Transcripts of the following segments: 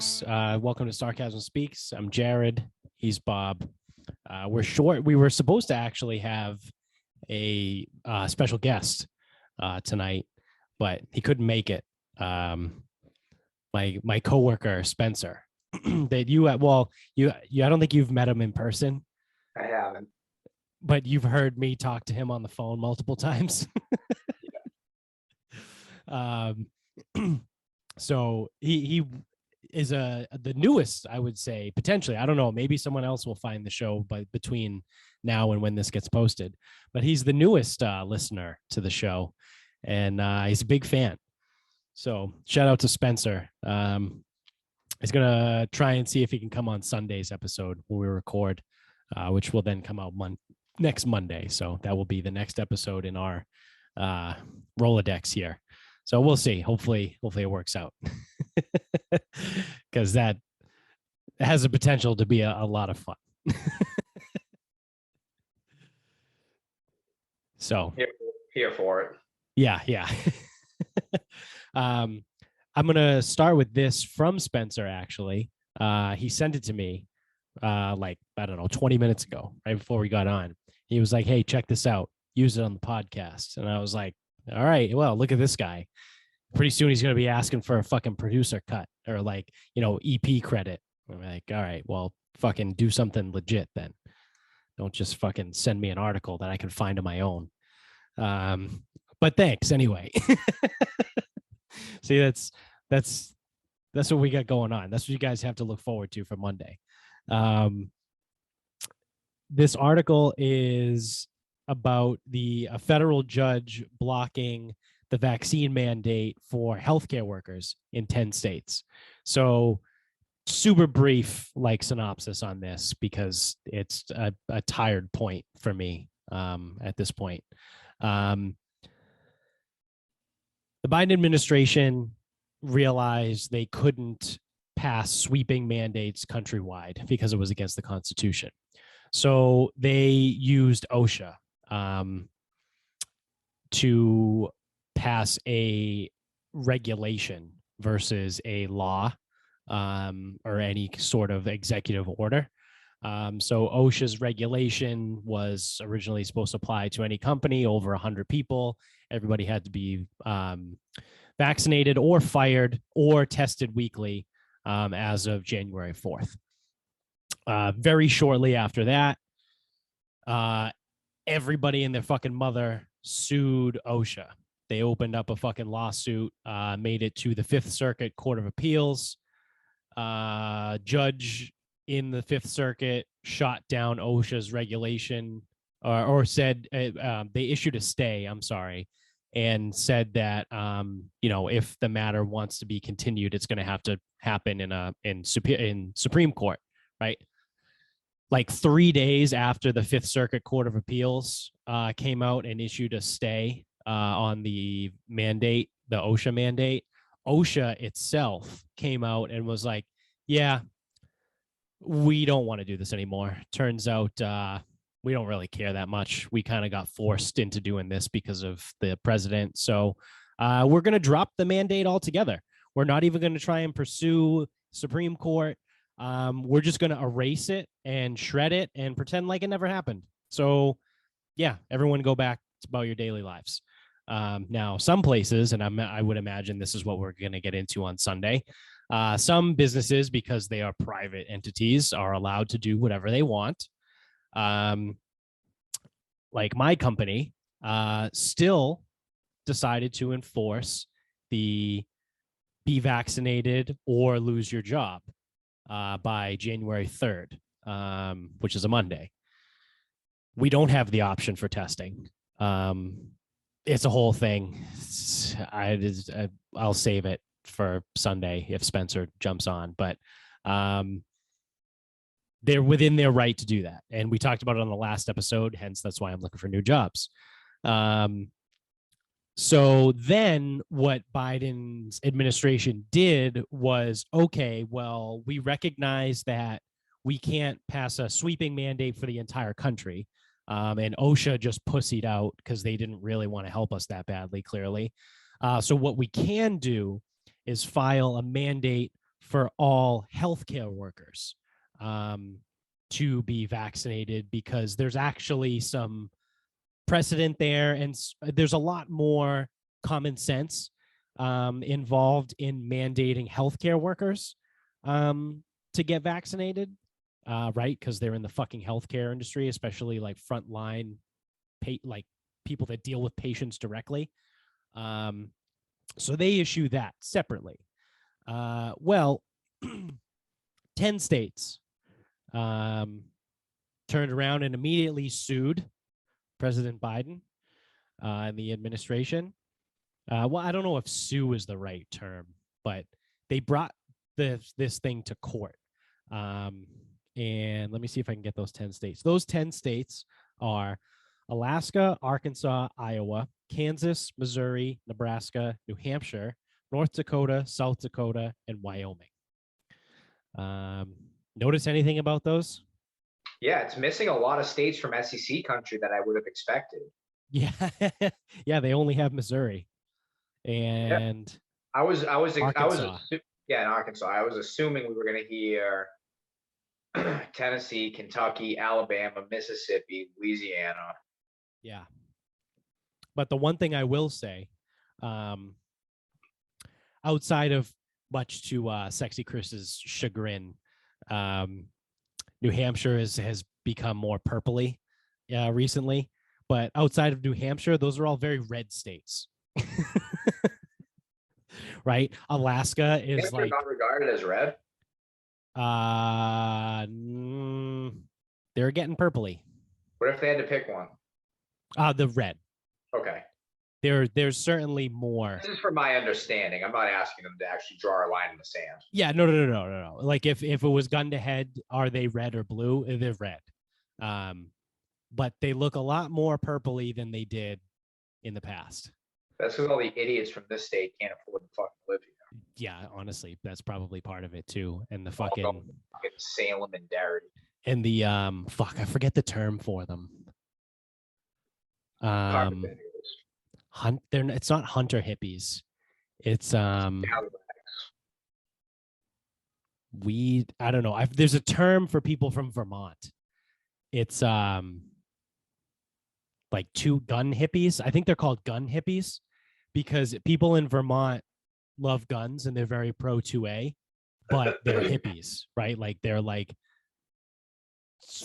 folks. Welcome to Sarcasm Speaks. I'm Jared. He's Bob. We're short. We were supposed to actually have a special guest tonight, but he couldn't make it. My coworker Spencer. That you I don't think you've met him in person. I haven't, but you've heard me talk to him on the phone multiple times. So he is the newest, I would say, potentially. I don't know, maybe someone else will find the show between now and when this gets posted, but he's the newest listener to the show, and he's a big fan. So shout out to Spencer. He's gonna try and see if he can come on Sunday's episode when we record, which will then come out next Monday. So that will be the next episode in our Rolodex here. So we'll see. Hopefully it works out, because that has the potential to be a lot of fun. So here for it. Yeah. I'm gonna start with this from Spencer. Actually, he sent it to me like, I don't know, 20 minutes ago, right before we got on. He was like, "Hey, check this out. Use it on the podcast." And I was like, all right, well, look at this guy. Pretty soon he's going to be asking for a fucking producer cut or like, EP credit. I'm like, all right, well, fucking do something legit then. Don't just fucking send me an article that I can find on my own. But thanks anyway. See, that's what we got going on. That's what you guys have to look forward to for Monday. This article is about a federal judge blocking the vaccine mandate for healthcare workers in 10 states. So super brief synopsis on this, because it's a tired point for me at this point. The Biden administration realized they couldn't pass sweeping mandates countrywide because it was against the Constitution. So they used OSHA to pass a regulation versus a law or any sort of executive order. So OSHA's regulation was originally supposed to apply to any company over 100 people. Everybody had to be vaccinated or fired or tested weekly as of January 4th. Very shortly after that, everybody and their fucking mother sued OSHA. They opened up a fucking lawsuit, made it to the Fifth Circuit Court of Appeals. Judge in the Fifth Circuit shot down OSHA's regulation, or said they issued a stay. I'm sorry, and said that if the matter wants to be continued, it's going to have to happen in Supreme Court, right? Like 3 days after the Fifth Circuit Court of Appeals came out and issued a stay on the mandate, the OSHA mandate, OSHA itself came out and was like, yeah, we don't want to do this anymore. Turns out we don't really care that much. We kind of got forced into doing this because of the president. So we're going to drop the mandate altogether. We're not even going to try and pursue Supreme Court. We're just going to erase it and shred it and pretend like it never happened. So, yeah, everyone go back about your daily lives. Now, some places, and I would imagine this is what we're going to get into on Sunday, some businesses, because they are private entities, are allowed to do whatever they want. Like my company still decided to enforce the be vaccinated or lose your job by January 3rd, which is a Monday. We don't have the option for testing. It's a whole thing. I'll save it for Sunday if Spencer jumps on, but they're within their right to do that. And we talked about it on the last episode, hence that's why I'm looking for new jobs. So then what Biden's administration did was, okay, well, we recognize that we can't pass a sweeping mandate for the entire country. And OSHA just pussied out because they didn't really want to help us that badly, clearly. So what we can do is file a mandate for all healthcare workers to be vaccinated, because there's actually some precedent there, and there's a lot more common sense involved in mandating healthcare workers to get vaccinated, right? Because they're in the fucking healthcare industry, especially like frontline, like people that deal with patients directly. So they issue that separately. Well, 10 states turned around and immediately sued President Biden and the administration. Well, I don't know if sue is the right term, but they brought this thing to court. And let me see if I can get those 10 states. Those 10 states are Alaska, Arkansas, Iowa, Kansas, Missouri, Nebraska, New Hampshire, North Dakota, South Dakota, and Wyoming. Notice anything about those? Yeah, it's missing a lot of states from SEC country that I would have expected. Yeah, yeah, they only have Missouri, and I was Arkansas. In Arkansas. I was assuming we were going to hear Tennessee, Kentucky, Alabama, Mississippi, Louisiana. Yeah, but the one thing I will say, outside of much to Sexy Chris's chagrin, New Hampshire has become more purpley recently. But outside of New Hampshire, those are all very red states. Right? Alaska is like not regarded as red. They're getting purpley. What if they had to pick one? The red. Okay. There's certainly more. This is from my understanding. I'm not asking them to actually draw a line in the sand. Yeah, no. Like if it was gun to head, are they red or blue? They're red. But they look a lot more purpley than they did in the past. That's because all the idiots from this state can't afford to fucking live here. Yeah, honestly, that's probably part of it too. And the fucking Salem and Derry. And the I forget the term for them. It's not hunter hippies. It's weed. I don't know. There's a term for people from Vermont. It's like two gun hippies. I think they're called gun hippies because people in Vermont love guns and they're very pro 2A, but they're hippies, right? Like they're like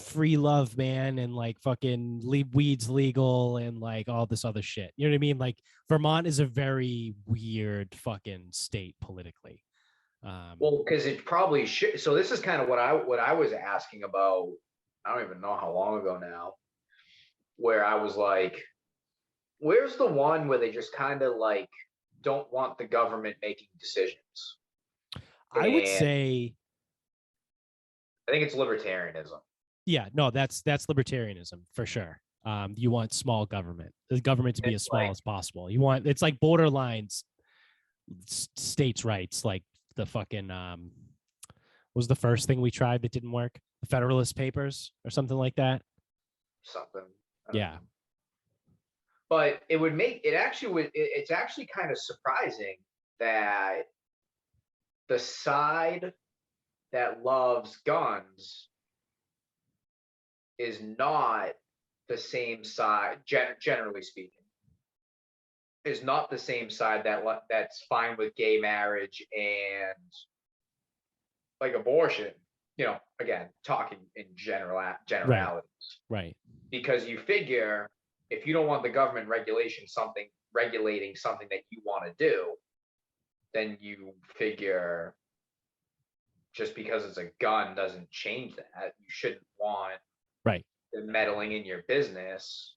free love, man, and like fucking weed's legal and like all this other shit. You know what I mean? Like Vermont is a very weird fucking state politically. Well, because it probably should. So this is kind of what I was asking about. I don't even know how long ago now, where I was like, where's the one where they just kind of like don't want the government making decisions? I would say, I think it's libertarianism. Yeah, no, that's libertarianism for sure. You want small government, the government to be as small as possible. You want, it's like borderlines, states' rights, like the fucking was the first thing we tried that didn't work? The Federalist Papers or something like that. Something. Yeah. But it would make it actually would. It's actually kind of surprising that the side that loves guns is not the same side, generally speaking, is not the same side that's fine with gay marriage and like abortion. You know, again, talking in generalities. Right. Because you figure if you don't want the government regulating something that you want to do, then you figure just because it's a gun doesn't change that. You shouldn't want the meddling in your business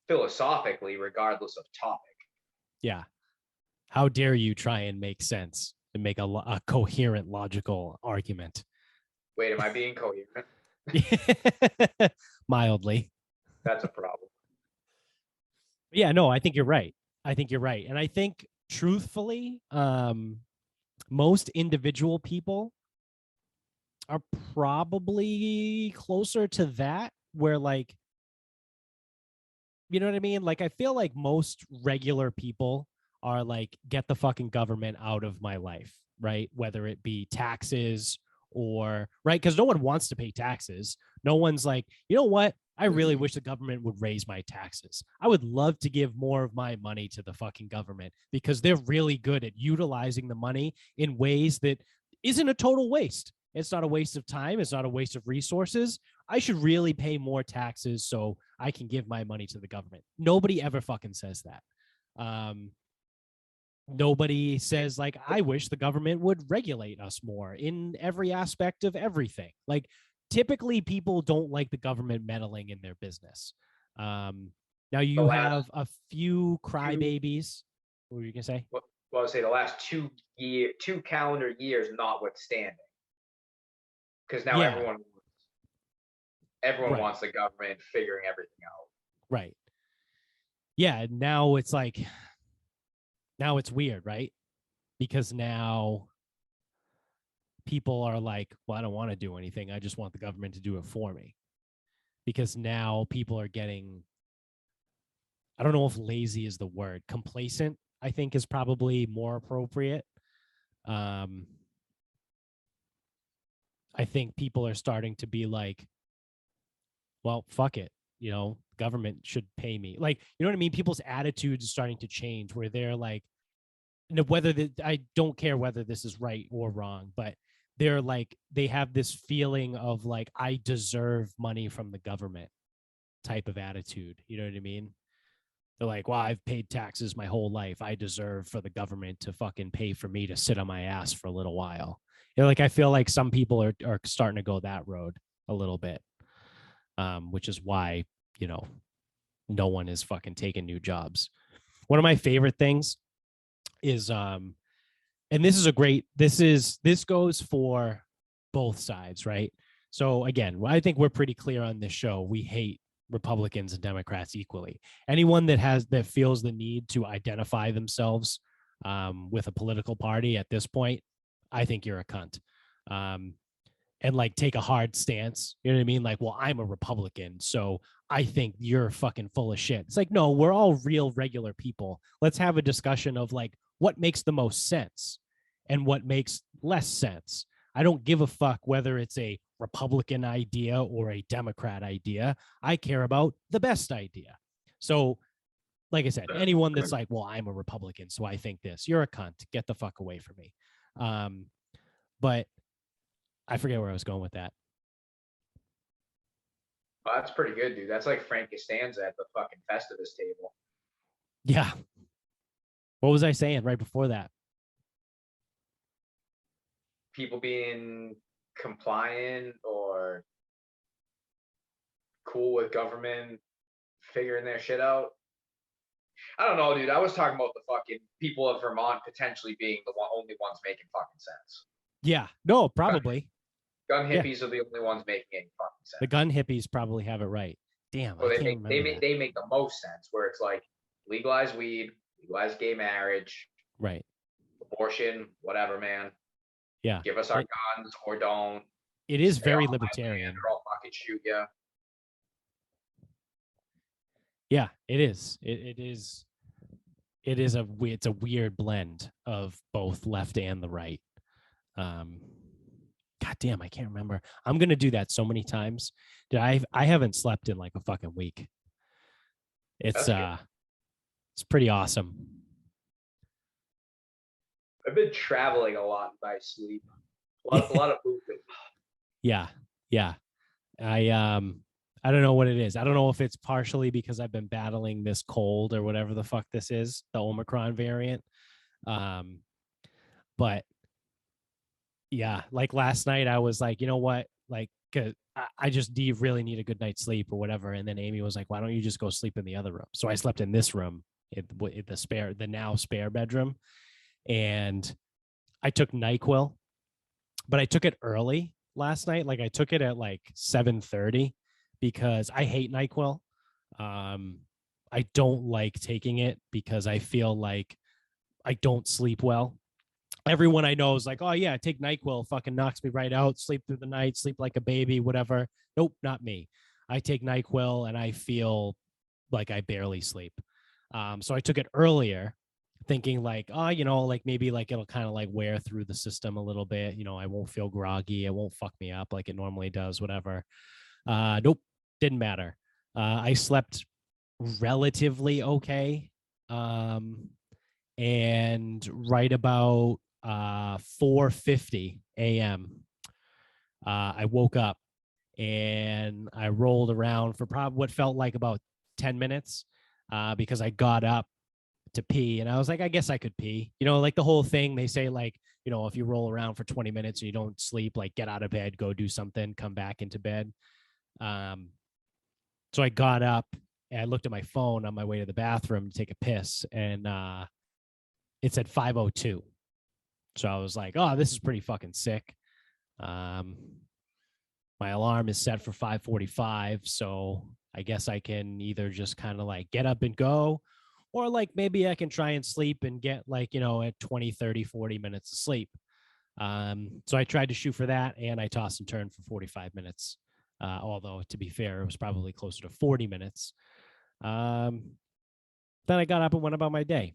philosophically, regardless of topic. Yeah. How dare you try and make sense and make a coherent, logical argument? Wait, am I being coherent? Mildly. That's a problem. Yeah, no, I think you're right. And I think truthfully, most individual people are probably closer to that, where like, you know what I mean? Like, I feel like most regular people are like, get the fucking government out of my life. right? Whether it be taxes or, right? Because no one wants to pay taxes. No one's like, you know what? I really wish the government would raise my taxes. I would love to give more of my money to the fucking government because they're really good at utilizing the money in ways that isn't a total waste. It's not a waste of time. It's not a waste of resources. I should really pay more taxes so I can give my money to the government. Nobody ever fucking says that. Nobody says, like, I wish the government would regulate us more in every aspect of everything. Like, typically people don't like the government meddling in their business. Now you have a few crybabies. What were you gonna say? Well, I would say the last 2 calendar years notwithstanding, because now everyone Right. wants the government figuring everything out. Right. Yeah. Now it's like, now it's weird, right? Because now people are like, well, I don't want to do anything. I just want the government to do it for me. Because now people are getting, I don't know if lazy is the word, complacent, I think is probably more appropriate. I think people are starting to be like, well, fuck it. You know, government should pay me. Like, you know what I mean? People's attitudes are starting to change where they're like, whether I don't care whether this is right or wrong, but they're like, they have this feeling of like, I deserve money from the government type of attitude. You know what I mean? They're like, well, I've paid taxes my whole life. I deserve for the government to fucking pay for me to sit on my ass for a little while. You know, like, I feel like some people are starting to go that road a little bit, which is why, you know, no one is fucking taking new jobs. One of my favorite things is, and this goes for both sides, right? So again, I think we're pretty clear on this show. We hate Republicans and Democrats equally. Anyone that feels the need to identify themselves with a political party at this point, I think you're a cunt. And like take a hard stance. You know what I mean? Like, well, I'm a Republican, so I think you're fucking full of shit. It's like, no, we're all real regular people. Let's have a discussion of like what makes the most sense and what makes less sense. I don't give a fuck whether it's a Republican idea or a Democrat idea. I care about the best idea. So, like I said, anyone that's like, well, I'm a Republican, so I think this, you're a cunt. Get the fuck away from me. But I forget where I was going with that. Well, that's pretty good, dude. That's like Frank Costanza at the fucking Festivus table. Yeah. What was I saying right before that? People being compliant or cool with government figuring their shit out. I don't know, dude. I was talking about the fucking people of Vermont potentially being the only ones making fucking sense. Yeah. No, probably. Gun hippies are the only ones making any fucking sense. The gun hippies probably have it right. Damn, well, I can't remember. They make the most sense where it's like legalize weed, legalize gay marriage, right? Abortion, whatever, man. Yeah. Give us our guns or don't. It is very libertarian. Or I'll fucking shoot you. Yeah, it is. It is. It's a weird blend of both left and the right. God damn, I can't remember. I'm gonna do that so many times. I haven't slept in like a fucking week. It's pretty awesome. I've been traveling a lot in my sleep. A lot of movement. Yeah. I don't know what it is. I don't know if it's partially because I've been battling this cold or whatever the fuck this is, the Omicron variant. But yeah, like last night I was like, you know what? Like, I just really need a good night's sleep or whatever. And then Amy was like, why don't you just go sleep in the other room? So I slept in this room, the now spare bedroom. And I took NyQuil, but I took it early last night. Like I took it at like 7:30 because I hate NyQuil. I don't like taking it because I feel like I don't sleep well. Everyone I know is like, oh yeah, take NyQuil, fucking knocks me right out, sleep through the night, sleep like a baby, whatever. Nope, not me. I take NyQuil and I feel like I barely sleep. So I took it earlier thinking like, oh, like maybe like it'll kind of like wear through the system a little bit. I won't feel groggy. It won't fuck me up like it normally does, whatever. Nope, didn't matter. I slept relatively okay. And right about 4:50 a.m., I woke up and I rolled around for probably what felt like about 10 minutes because I got up to pee and I was like, I guess I could pee. Like the whole thing, they say like, if you roll around for 20 minutes and you don't sleep, like get out of bed, go do something, come back into bed. So I got up and I looked at my phone on my way to the bathroom to take a piss, and it said 5:02. So I was like, oh, this is pretty fucking sick. My alarm is set for 5:45, so I guess I can either just kind of like get up and go, or like maybe I can try and sleep and get like, at 20, 30, 40 minutes of sleep. So I tried to shoot for that, and I tossed and turned for 45 minutes. Although, to be fair, it was probably closer to 40 minutes. Then I got up and went about my day.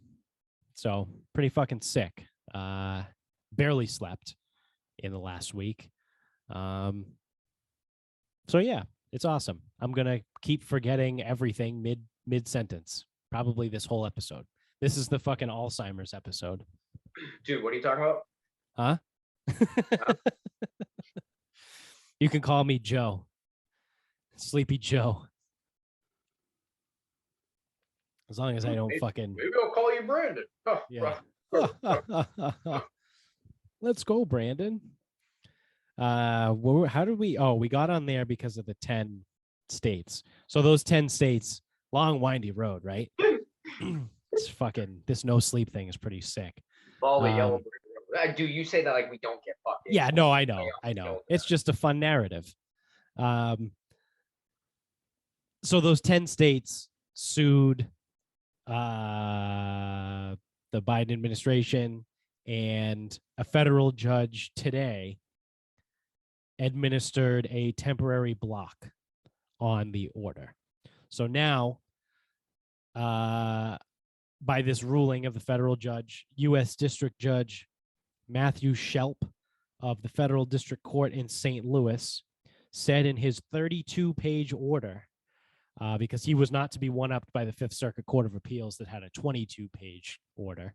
So pretty fucking sick. Barely slept in the last week. So yeah, it's awesome. I'm gonna keep forgetting everything mid sentence. Probably this whole episode. This is the fucking Alzheimer's episode. Dude, what are you talking about? Huh? You can call me Joe. Sleepy Joe. As long as I don't fucking. Maybe I'll call you Brandon. Yeah. Let's go, Brandon. How did we? Oh, we got on there because of the 10 states. So those 10 states, long windy road, right? It's fucking, this no sleep thing is pretty sick. All the yellow. Do you say that like we don't get fucking? Yeah, no, I know. It's just a fun narrative. So those 10 states sued the Biden administration, and a federal judge today administered a temporary block on the order. So now, by this ruling of the federal judge, U.S. District Judge Matthew Shelp of the Federal District Court in St. Louis said in his 32-page order, because he was not to be one-upped by the Fifth Circuit Court of Appeals that had a 22-page order.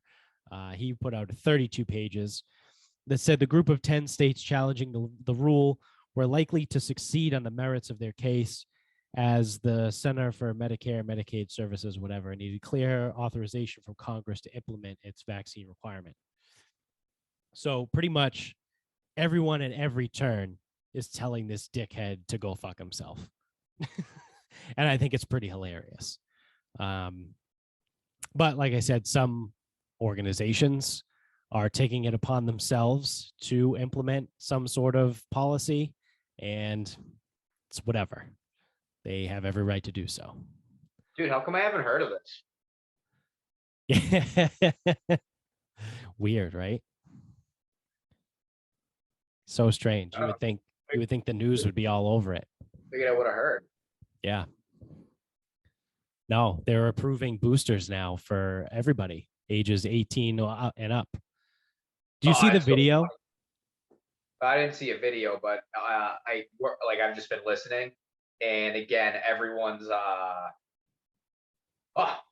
He put out 32 pages that said the group of 10 states challenging the rule were likely to succeed on the merits of their case, as the Center for Medicare, Medicaid Services, whatever, needed clear authorization from Congress to implement its vaccine requirement. So pretty much everyone at every turn is telling this dickhead to go fuck himself. And I think it's pretty hilarious. But like I said, some organizations are taking it upon themselves to implement some sort of policy, and it's whatever. They have every right to do so. Dude, how come I haven't heard of this? Weird, right? So strange. You would think the news would be all over it. Figured I would have heard. Yeah. No, they're approving boosters now for everybody ages 18 and up. Do you see the video? I didn't see a video, but I've just been listening, and again, everyone's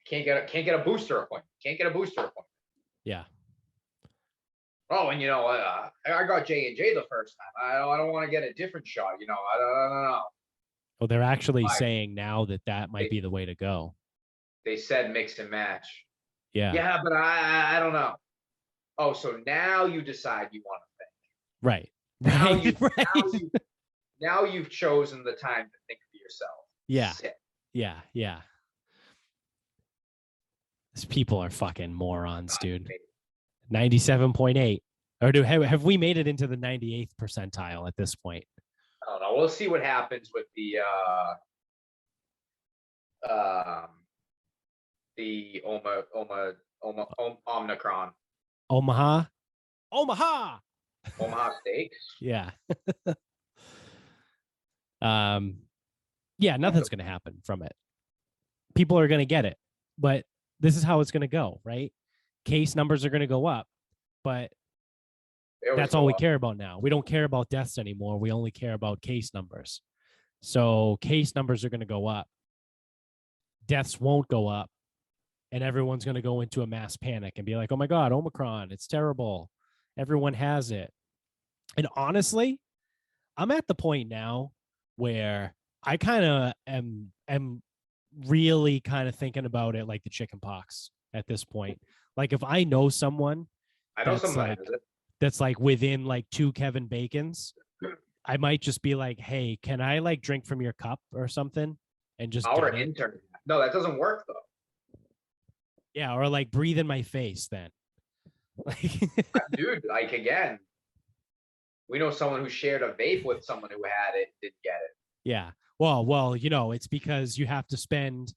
can't get a booster appointment. Yeah. Oh, and I got J&J the first time. I don't want to get a different shot. I don't know. Well, they're actually saying now that might be the way to go. They said mix and match. Yeah. Yeah, but I don't know. Oh, so now you decide you want to think. Right. Now you've chosen the time to think for yourself. Yeah. Sick. Yeah. These people are fucking morons, dude. 97.8. Or have we made it into the 98th percentile at this point? I don't know. We'll see what happens with the Omicron. Omaha steaks. Yeah. Yeah, nothing's going to happen from it. People are going to get it, but this is how it's going to go, right? Case numbers are going to go up, but that's all we care about now. We don't care about deaths anymore. We only care about case numbers. So case numbers are going to go up. Deaths won't go up. And everyone's going to go into a mass panic and be like, oh my God, Omicron, it's terrible. Everyone has it. And honestly, I'm at the point now where I kind of am really kind of thinking about it like the chicken pox at this point. Like if I know someone that's like within like 2 Kevin Bacons, I might just be like, hey, can I like drink from your cup or something? And just our intern. No, that doesn't work though. Yeah, or like breathe in my face then. Dude, like again, we know someone who shared a vape with someone who had it, didn't get it. Yeah. Well, you know, it's because you have to spend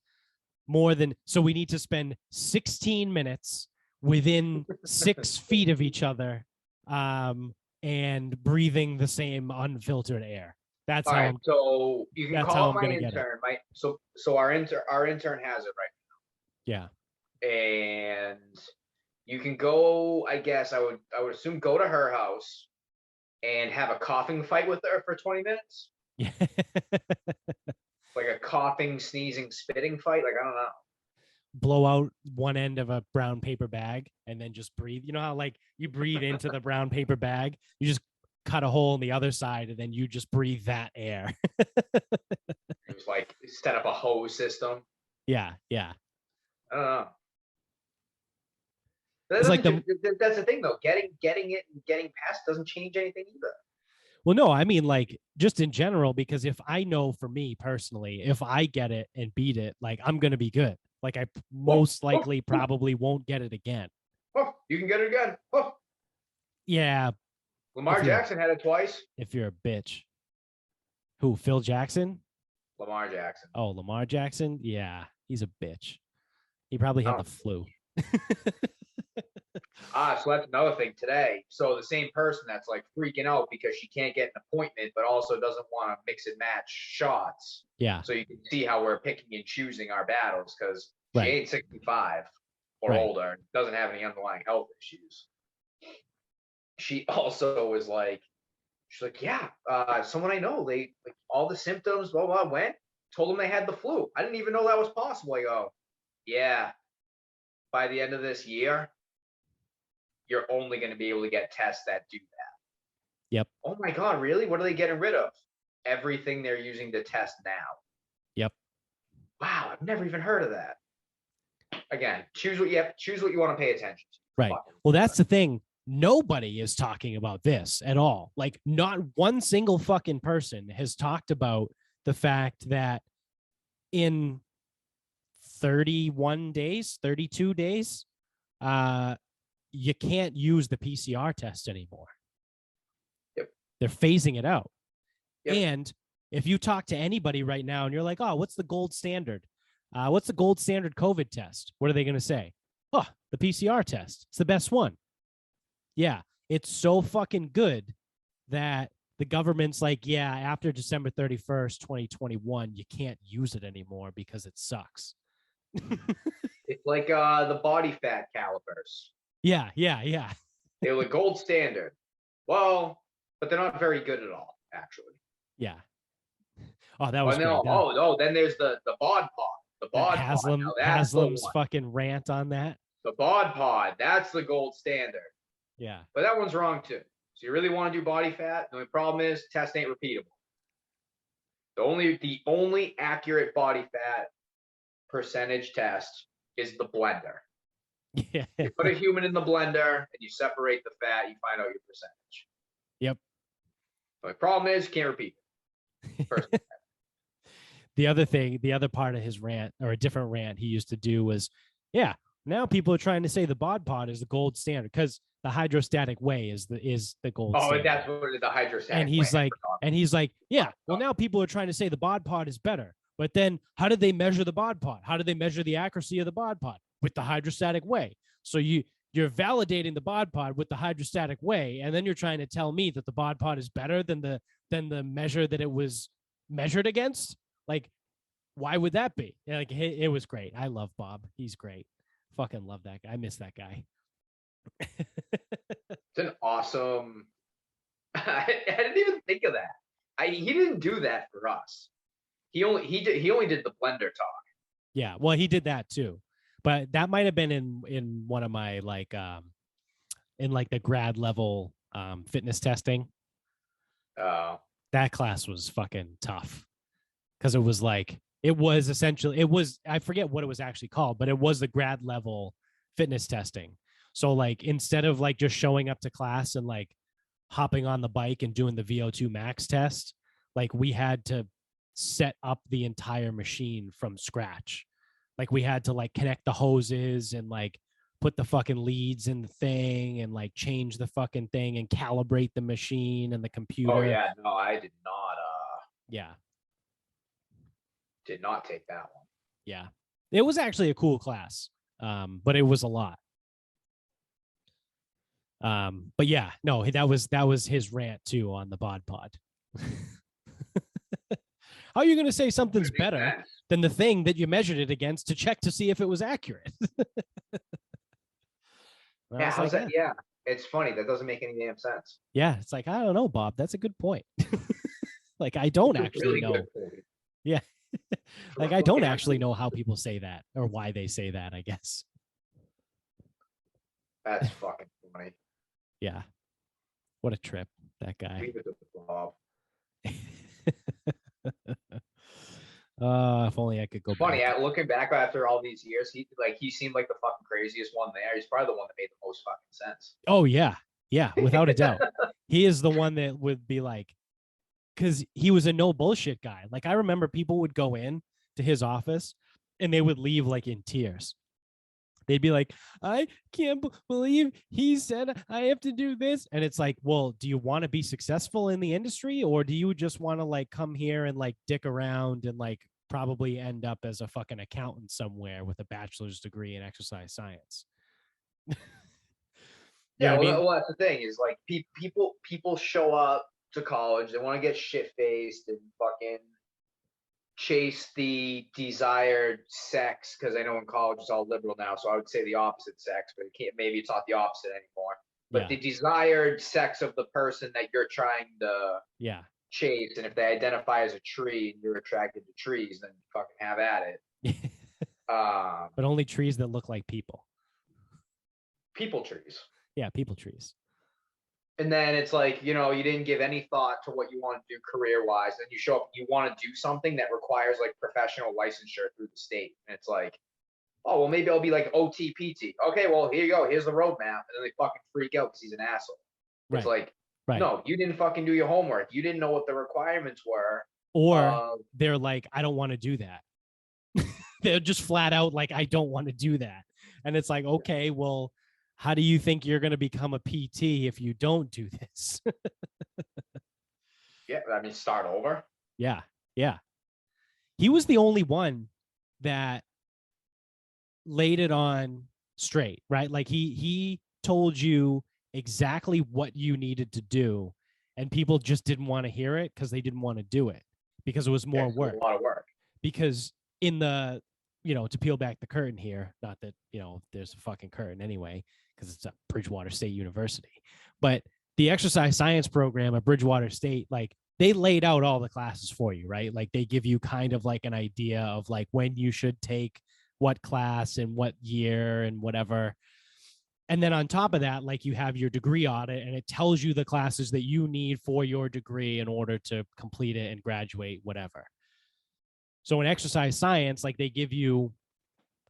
more than, so we need to spend 16 minutes within 6 feet of each other, and breathing the same unfiltered air. That's all how. Right, so you can call my intern. So our intern has it right now. Yeah. And you can go, I guess I would assume, go to her house and have a coughing fight with her for 20 minutes. Yeah. Like a coughing, sneezing, spitting fight. Like, I don't know. Blow out one end of a brown paper bag and then just breathe. You know how like you breathe into the brown paper bag? You just cut a hole in the other side and then you just breathe that air. Just like set up a hose system. Yeah. I don't know. That's like that's the thing though. Getting it and getting past doesn't change anything either. Well, no, I mean like just in general, because if I know for me personally, if I get it and beat it, like I'm going to be good. Like I most likely probably won't get it again. Oh, you can get it again. Oh. Yeah. Lamar Jackson had it twice. If you're a bitch. Who, Phil Jackson? Lamar Jackson. Oh, Lamar Jackson? Yeah, he's a bitch. He probably had the flu. So that's another thing today. So the same person that's like freaking out because she can't get an appointment, but also doesn't want to mix and match shots. Yeah. So you can see how we're picking and choosing our battles because she ain't 65 or older and doesn't have any underlying health issues. She also was like, she's like, yeah, someone I know, they like all the symptoms, blah, blah, went, told them they had the flu. I didn't even know that was possible. I go, yeah, by the end of this year, you're only going to be able to get tests that do that. Yep. Oh my God, really? What are they getting rid of? Everything they're using to test now. Yep. Wow, I've never even heard of that. Again, choose what you want to pay attention to. Right. Well, that's the thing. Nobody is talking about this at all. Like not one single fucking person has talked about the fact that in 31 days, 32 days, you can't use the PCR test anymore. Yep. They're phasing it out. Yep. And if you talk to anybody right now and you're like, oh, what's the gold standard? What's the gold standard COVID test? What are they going to say? Oh, the PCR test. It's the best one. Yeah, it's so fucking good that the government's like, yeah, after December 31st, 2021, you can't use it anymore because it sucks. It's like the body fat calipers. Yeah. They were the gold standard. Well, but they're not very good at all, actually. Yeah. Oh, that was great. Then there's the bod pod. The bod pod. Haslam's fucking rant on that. The bod pod. That's the gold standard. Yeah. But that one's wrong too. So you really want to do body fat? The only problem is test ain't repeatable. The only accurate body fat percentage test is the blender. Yeah. You put a human in the blender and you separate the fat, you find out your percentage. Yep. The only problem is you can't repeat it. The other part of his rant, or a different rant he used to do was, yeah, now people are trying to say the bod pod is the gold standard because the hydrostatic way is the gold standard. Oh, that's what the hydrostatic way. And he's like, yeah, well, now people are trying to say the bod pod is better. But then how did they measure the bod pod? How did they measure the accuracy of the bod pod? With the hydrostatic way. So you're validating the bod pod with the hydrostatic way, and then you're trying to tell me that the bod pod is better than the measure that it was measured against. Like, why would that be? Like, it was great. I love Bob. He's great. Fucking love that guy. I miss that guy. It's an awesome. I didn't even think of that. He didn't do that for us. He only did the blender talk. Yeah, well, he did that too, but that might have been in one of my like in like the grad level fitness testing. That class was fucking tough because it was essentially I forget what it was actually called, but it was the grad level fitness testing. So like instead of like just showing up to class and like hopping on the bike and doing the VO2 max test, like we had to set up the entire machine from scratch. Like we had to like connect the hoses and like put the fucking leads in the thing and like change the fucking thing and calibrate the machine and the computer. Oh yeah, no, I did not. Yeah. Did not take that one. Yeah. It was actually a cool class, but it was a lot. But yeah, no, that was his rant too on the bod pod. How are you going to say something's better than the thing that you measured it against to check to see if it was accurate? Yeah, how's that? Yeah, it's funny. That doesn't make any damn sense. Yeah, it's like, I don't know, Bob. That's a good point. Like, I don't actually know. Yeah. Like, I don't actually know how people say that or why they say that, I guess. That's fucking funny. Yeah. What a trip, that guy. Leave it to Bob. If only I could go funny, back. Looking back after all these years, he seemed like the fucking craziest one there. He's probably the one that made the most fucking sense. Oh yeah. Yeah, without a doubt. He is the one that would be like, because he was a no bullshit guy. Like I remember people would go in to his office and they would leave like in tears. They'd be like, I can't believe he said I have to do this. And it's like, well, do you want to be successful in the industry, or do you just want to like come here and like dick around and like probably end up as a fucking accountant somewhere with a bachelor's degree in exercise science? Yeah, well, that's the thing is like people show up to college, they want to get shit faced and fucking chase the desired sex, because I know in college it's all liberal now, so I would say the opposite sex, but maybe it's not the opposite anymore. But the desired sex of the person that you're trying to chase, and if they identify as a tree and you're attracted to trees, then fucking have at it. But only trees that look like people. People trees. Yeah, people trees. And then it's like, you didn't give any thought to what you want to do career-wise. Then you show up and you want to do something that requires like professional licensure through the state. And it's like, oh, well, maybe I'll be like OTPT. Okay, well, here you go. Here's the roadmap. And then they fucking freak out because he's an asshole. Right. It's like, no, you didn't fucking do your homework. You didn't know what the requirements were. Or they're like, I don't want to do that. They're just flat out like, I don't want to do that. And it's like, okay, well, how do you think you're going to become a PT if you don't do this? Yeah, I mean, start over. Yeah, yeah. He was the only one that laid it on straight, right? Like he told you exactly what you needed to do, and people just didn't want to hear it because they didn't want to do it because it was more work. A lot of work. Because in the, to peel back the curtain here, not that, there's a fucking curtain anyway, because it's at Bridgewater State University. But the exercise science program at Bridgewater State, like they laid out all the classes for you, right? Like they give you kind of like an idea of like when you should take what class and what year and whatever. And then on top of that, like you have your degree audit and it tells you the classes that you need for your degree in order to complete it and graduate, whatever. So in exercise science, like they give you,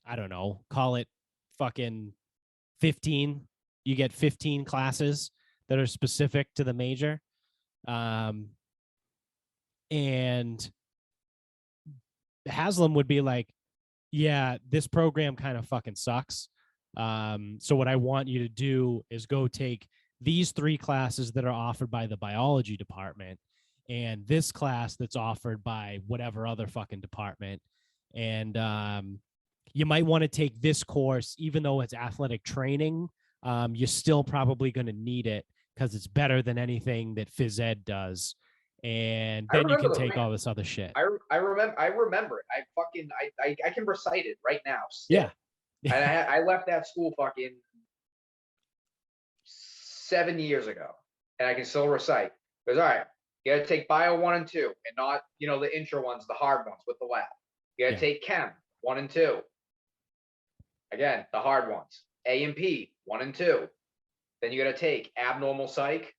I don't know, call it fucking 15. You get 15 classes that are specific to the major. And Haslam would be like, yeah, this program kind of fucking sucks. So what I want you to do is go take these 3 classes that are offered by the biology department and this class that's offered by whatever other fucking department. And you might want to take this course, even though it's athletic training. You're still probably going to need it because it's better than anything that phys ed does. And then you can take all this other shit. I remember it. I can recite it right now. Still. Yeah. I left that school fucking 7 years ago, and I can still recite. Goes, all right, you got to take bio 1 and 2, and not, the intro ones, the hard ones with the lab. You got to take chem 1 and 2. Again, the hard ones. A and P 1 and 2. Then you got to take abnormal psych,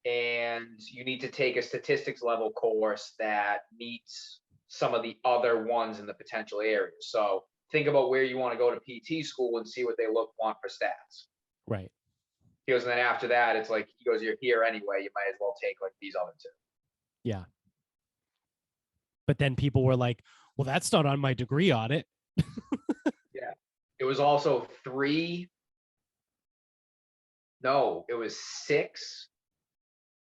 and you need to take a statistics level course that meets some of the other ones in the potential areas. So think about where you want to go to PT school and see what they want for stats. Right. He goes, and then after that, it's like, he goes, you're here anyway. You might as well take like these other 2. Yeah. But then people were like, well, that's not on my degree audit. Yeah. It was also 3. No, it was 6.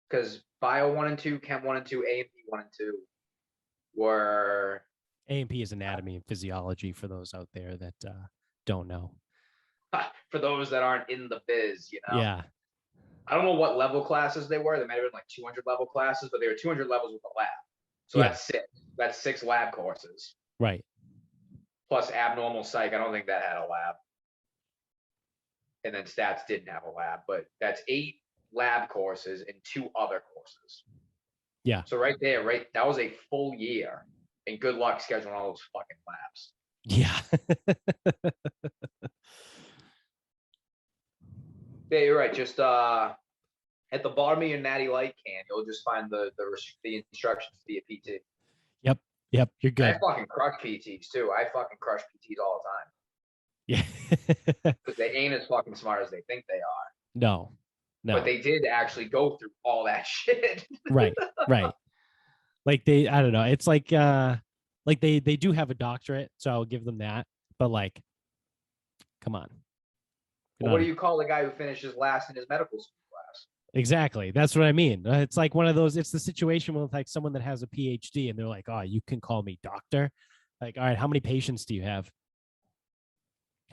Because bio 1 and 2, chem 1 and 2, A and P 1 and 2 were. A&P is anatomy and physiology for those out there that don't know. For those that aren't in the biz, Yeah. I don't know what level classes they were. They might have been like 200 level classes, but they were 200 levels with the lab. So that's 6. That's 6 lab courses. Right. Plus abnormal psych. I don't think that had a lab. And then stats didn't have a lab, but that's 8 lab courses and 2 other courses. Yeah. So right there, that was a full year. And good luck scheduling all those fucking labs. Yeah. Yeah, you're right. Just at the bottom of your Natty Light can, you'll just find the instructions to be a PT. Yep. You're good. I fucking crush PTs too. I fucking crush PTs all the time. Yeah. Because they ain't as fucking smart as they think they are. No. But they did actually go through all that shit. Right. Like I don't know. It's like they do have a doctorate, so I'll give them that. But like, come on. Well, what do you call the guy who finishes last in his medical school class? Exactly. That's what I mean. It's like one of those, it's the situation with like someone that has a PhD and they're like, oh, you can call me doctor. Like, all right, how many patients do you have?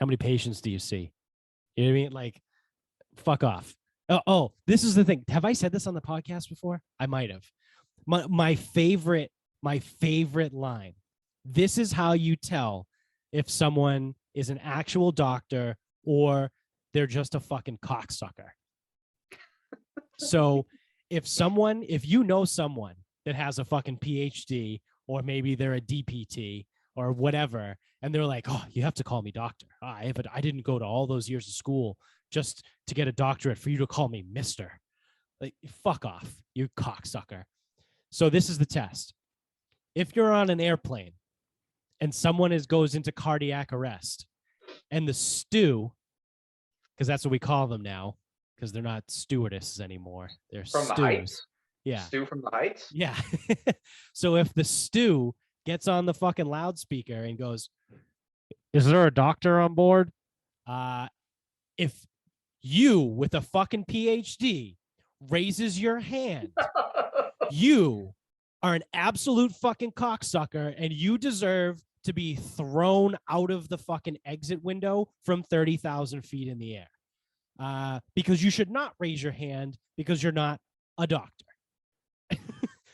How many patients do you see? You know what I mean? Like, fuck off. Oh, this is the thing. Have I said this on the podcast before? I might have. My favorite line. This is how you tell if someone is an actual doctor or they're just a fucking cocksucker. So if you know someone that has a fucking PhD, or maybe they're a DPT or whatever, and they're like, oh, you have to call me doctor. I didn't go to all those years of school just to get a doctorate for you to call me mister. Like, fuck off, you cocksucker. So this is the test. If you're on an airplane and someone goes into cardiac arrest and the stew, because that's what we call them now, because they're not stewardesses anymore. They're from stews. The Heights? Yeah. Stew from the Heights? Yeah. So if the stew gets on the fucking loudspeaker and goes, is there a doctor on board? If you with a fucking PhD raises your hand, you are an absolute fucking cocksucker and you deserve to be thrown out of the fucking exit window from 30,000 feet in the air. Because you should not raise your hand because you're not a doctor.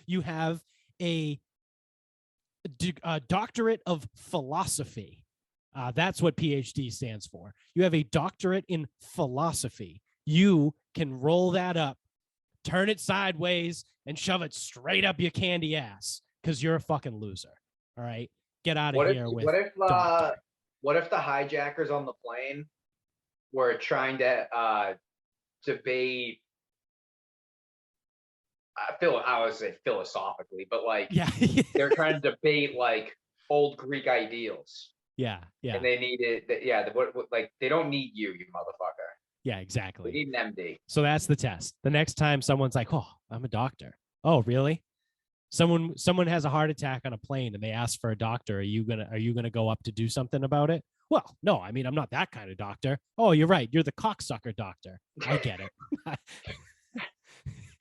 You have a doctorate of philosophy. That's what PhD stands for. You have a doctorate in philosophy. You can roll that up, turn it sideways, and shove it straight up your candy ass because you're a fucking loser. All right? Get out of here with doctor. What if the hijackers on the plane were trying to debate, I would say philosophically, but like, yeah. they're trying to debate like old Greek ideals. Yeah. And they needed, like, they don't need you motherfucker. Yeah, exactly. They need an MD. So that's the test. The next time someone's like, oh, I'm a doctor. Oh, really? Someone has a heart attack on a plane and they ask for a doctor. Are you gonna go up to do something about it? Well, no, I mean, I'm not that kind of doctor. Oh, you're right. You're the cocksucker doctor. I get it.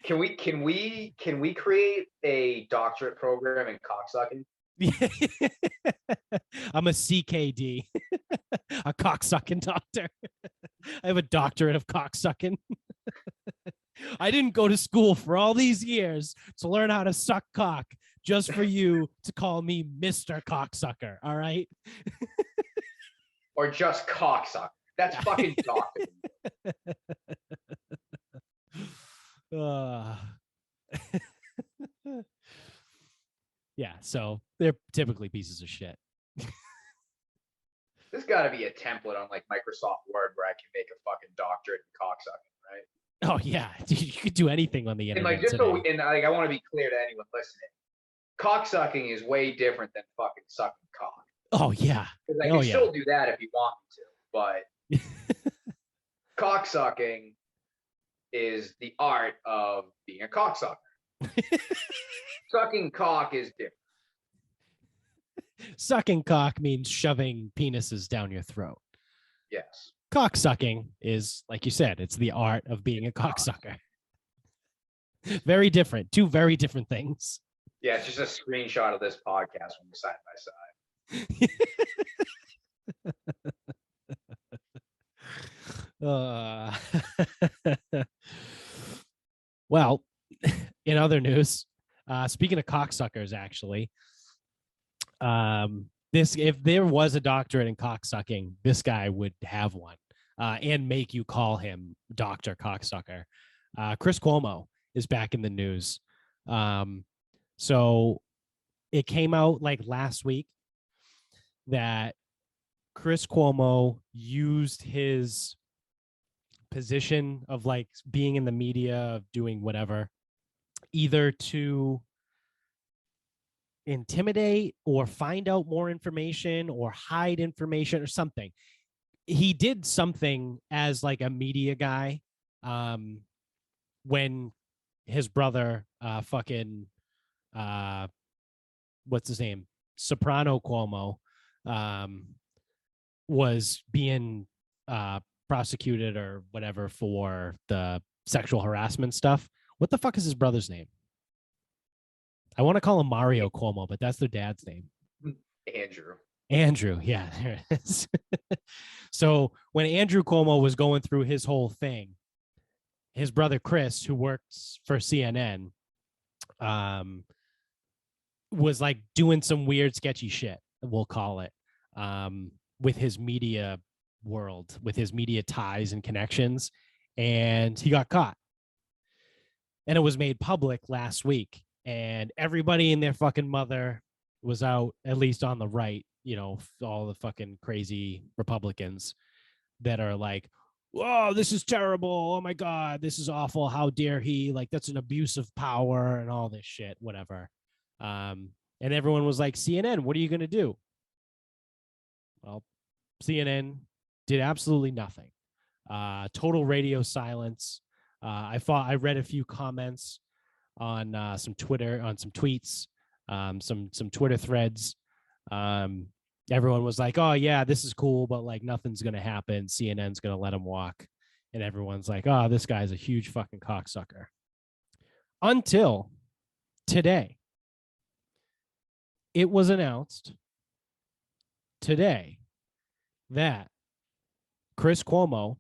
Can we create a doctorate program in cocksucking? I'm a CKD, a cocksucking doctor. I have a doctorate of cocksucking. I didn't go to school for all these years to learn how to suck cock just for you to call me Mr. Cocksucker. All right. Or just cocksucker. That's fucking doctor. Yeah, so they're typically pieces of shit. There's got to be a template on like Microsoft Word where I can make a fucking doctorate in cocksucking, right? Oh yeah, you could do anything on the And internet like just today. so, and like I want to be clear to anyone listening, cocksucking is way different than fucking sucking cock. Oh yeah. Because I Oh can yeah. still do that if you want me to, but cocksucking is the art of being a cocksucker. Sucking cock is different. Sucking cock means shoving penises down your throat. Yes. Cock sucking is, like you said, it's the art of being a cocksucker. Very different. Two very different things. Yeah, it's just a screenshot of this podcast when we're side by side. Well, in other news, speaking of cocksuckers, actually, this if there was a doctorate in cocksucking, this guy would have one, and make you call him Dr. Cocksucker. Chris Cuomo is back in the news. So it came out like last week that Chris Cuomo used his position of like being in the media, of doing whatever, either to intimidate or find out more information or hide information or something. He did something as like a media guy, when his brother fucking what's his name, Soprano Cuomo, was being prosecuted or whatever for the sexual harassment stuff. What the fuck is his brother's name? I want to call him Mario Cuomo, but that's their dad's name. Andrew. Andrew, yeah, there it is. So when Andrew Cuomo was going through his whole thing, his brother Chris, who works for CNN, was like doing some weird, sketchy shit, we'll call it, with his media world, with his media ties and connections, and he got caught. And it was made public last week, and everybody and their fucking mother was out, at least on the right, all the fucking crazy Republicans that are like, whoa, this is terrible. Oh my God, this is awful. How dare he? Like, that's an abuse of power and all this shit, whatever. And everyone was like, CNN, what are you going to do? Well, CNN did absolutely nothing. Total radio silence. I read a few comments on some tweets, some Twitter threads. Everyone was like, oh yeah, this is cool, but like nothing's going to happen. CNN's going to let him walk. And everyone's like, oh, this guy's a huge fucking cocksucker. Until today. It was announced today that Chris Cuomo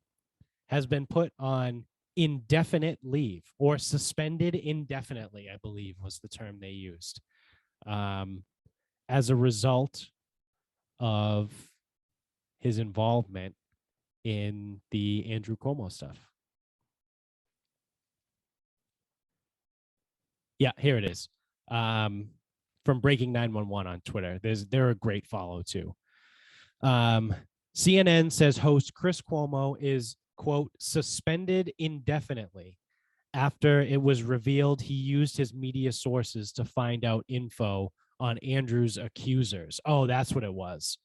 has been put on indefinite leave, or suspended indefinitely, I believe was the term they used, as a result of his involvement in the Andrew Cuomo stuff. Yeah, here it is. From Breaking 911 on Twitter. They're a great follow too. CNN says host Chris Cuomo is, quote, suspended indefinitely after it was revealed he used his media sources to find out info on Andrew's accusers. Oh, that's what it was.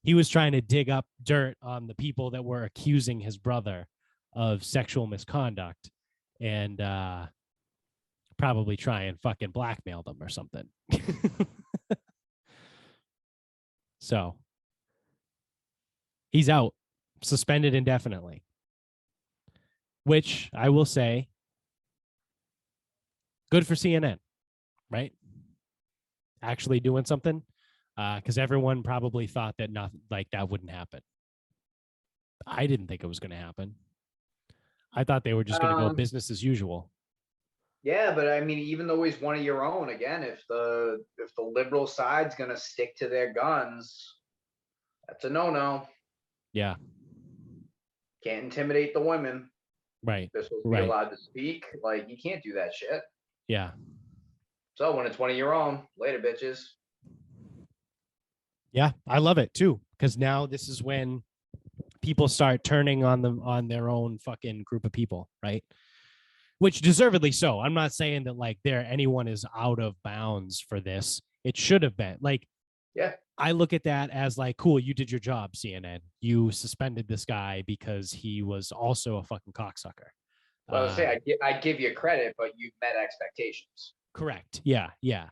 He was trying to dig up dirt on the people that were accusing his brother of sexual misconduct, and probably try and fucking blackmail them or something. So he's out, suspended indefinitely, which I will say, good for CNN, right? Actually doing something, because everyone probably thought that nothing like that wouldn't happen. I didn't think it was going to happen. I thought they were just going to go business as usual. Yeah, but I mean, even though he's one of your own, again, if the liberal side's going to stick to their guns, that's a no-no. Yeah. Can't intimidate the women. Right. They're supposed to be Right. allowed to speak. Like, you can't do that shit. Yeah. So when it's one of your own, later, bitches. Yeah. I love it too. Because now this is when people start turning on them on their own fucking group of people, right? Which deservedly so. I'm not saying that like anyone is out of bounds for this. It should have been. Like, Yeah. I look at that as like, cool, you did your job, CNN. You suspended this guy because he was also a fucking cocksucker. Well, I give you credit, but you met expectations. Correct. Yeah. Yeah.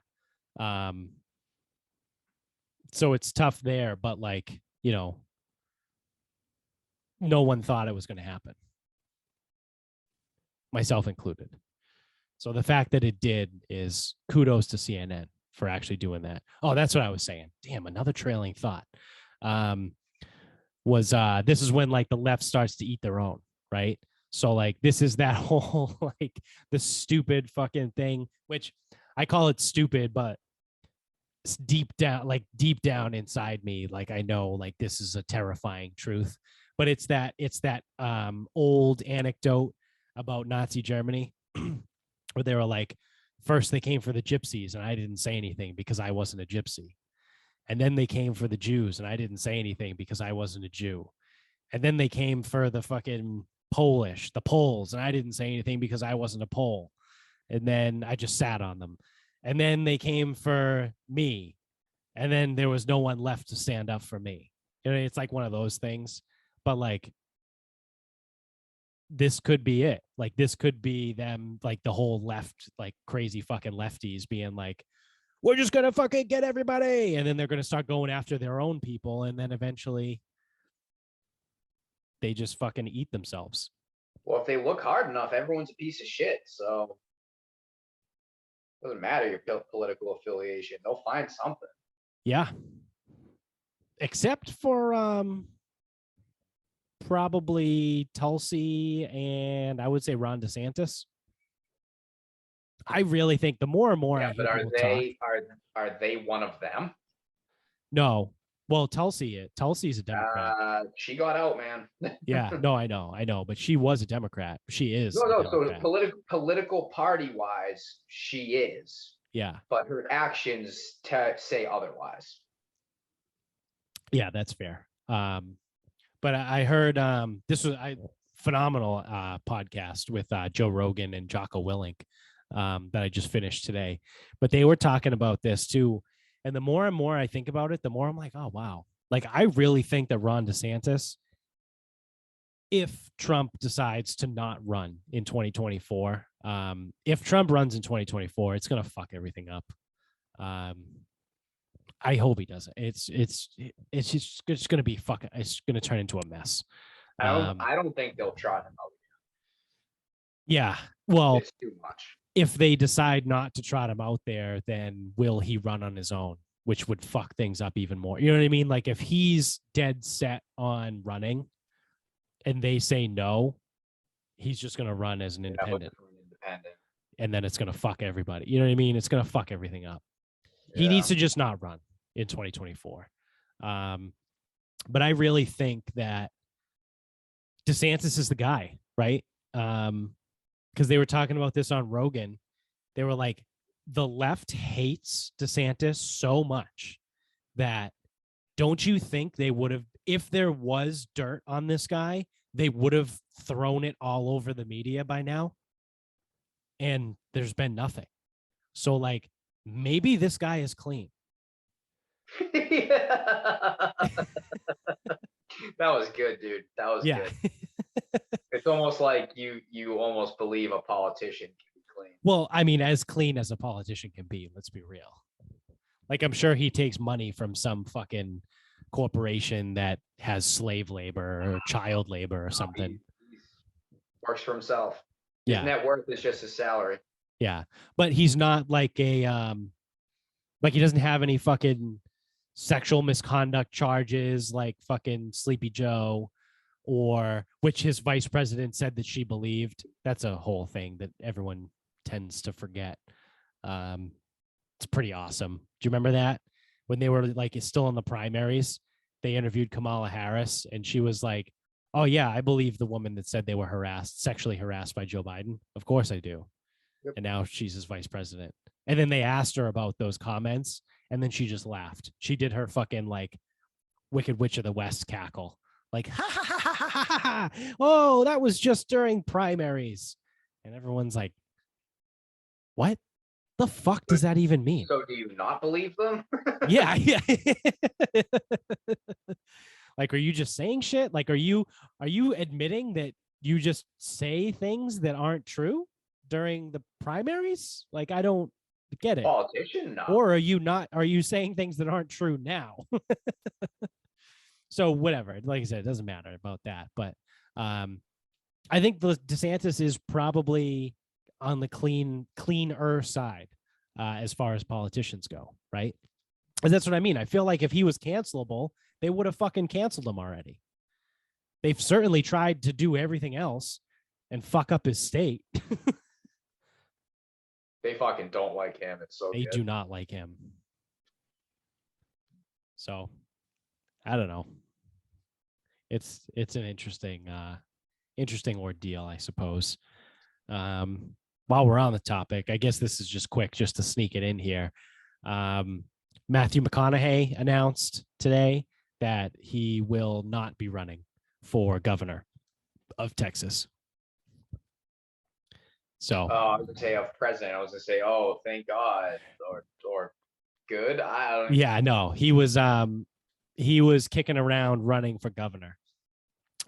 So it's tough there, but like, no one thought it was going to happen, myself included. So the fact that it did is kudos to CNN for actually doing that. Oh, that's what I was saying. Damn, another trailing thought. This is when like the left starts to eat their own, right? So like this is that whole like the stupid fucking thing, which I call it stupid, but deep down inside me, like I know like this is a terrifying truth. But it's that old anecdote about Nazi Germany where they were like, first they came for the gypsies and I didn't say anything because I wasn't a gypsy. And then they came for the Jews and I didn't say anything because I wasn't a Jew. And then they came for the fucking the Poles, and I didn't say anything because I wasn't a Pole. And then I just sat on them. And then they came for me. And then there was no one left to stand up for me. It's like one of those things. But like, this could be it. Like, this could be them, like the whole left, like crazy fucking lefties being like, we're just going to fucking get everybody. And then they're going to start going after their own people. And then eventually they just fucking eat themselves. Well, if they look hard enough, everyone's a piece of shit. So it doesn't matter your political affiliation. They'll find something. Yeah. Except for probably Tulsi and I would say Ron DeSantis. I really think the more and more I but hear people are they one of them? No. Well, Tulsi's a Democrat. She got out, man. Yeah, no, I know, but she was a Democrat. She is. No. So political party wise, she is. Yeah. But her actions say otherwise. Yeah, that's fair. But I heard this was a phenomenal podcast with Joe Rogan and Jocko Willink that I just finished today. But they were talking about this too. And the more and more I think about it, the more I'm like, oh, wow. Like, I really think that Ron DeSantis, if Trump decides to not run in 2024, if Trump runs in 2024, it's going to fuck everything up. I hope he doesn't. It's just going to be fucking, it's going to turn into a mess. I don't think they'll trot him out. Yeah. Well, it's too much. If they decide not to trot him out there, then will he run on his own, which would fuck things up even more? You know what I mean? Like, if he's dead set on running and they say no, he's just going to run as an independent. And then it's going to fuck everybody. You know what I mean? It's going to fuck everything up. Yeah. He needs to just not run in 2024. But I really think that DeSantis is the guy, right? Because they were talking about this on Rogan. They were like, the left hates DeSantis so much that don't you think they would have, if there was dirt on this guy, they would have thrown it all over the media by now? And there's been nothing. So like, maybe this guy is clean. That was good, dude. That was good. It's almost like you almost believe a politician can be clean. Well, I mean, as clean as a politician can be, let's be real. Like, I'm sure he takes money from some fucking corporation that has slave labor or child labor or something. He works for himself. Yeah. His net worth is just his salary. Yeah. But he's not like a like, he doesn't have any fucking sexual misconduct charges like fucking Sleepy Joe, or which his vice president said that she believed. That's a whole thing that everyone tends to forget. It's pretty awesome. Do you remember that when they were like still in the primaries? They interviewed Kamala Harris and she was like, Oh yeah, I believe the woman that said they were sexually harassed by Joe Biden. Of course I do. Yep. And now she's his vice president. And then they asked her about those comments, and then she just laughed. She did her fucking like Wicked Witch of the West cackle, like ha ha ha ha ha ha ha. Oh, that was just during primaries, and everyone's like, "What the fuck does that even mean?" So do you not believe them? Yeah, yeah. Like, are you just saying shit? Like, are you admitting that you just say things that aren't true during the primaries? Like, I don't get it. Politician? No. Or are you saying things that aren't true now? So whatever. Like I said, it doesn't matter about that. But I think the DeSantis is probably on the cleaner side as far as politicians go, right? And that's what I mean. I feel like if he was cancelable, they would have fucking canceled him already. They've certainly tried to do everything else and fuck up his state. They fucking don't like him. It's so They good. do not like him. So I don't know. It's an interesting ordeal, I suppose. While we're on the topic, I guess this is just quick, just to sneak it in here. Matthew McConaughey announced today that he will not be running for governor of Texas. So I was gonna say of president. I was gonna say, oh, thank God, or good. I don't. yeah, no, he was kicking around running for governor.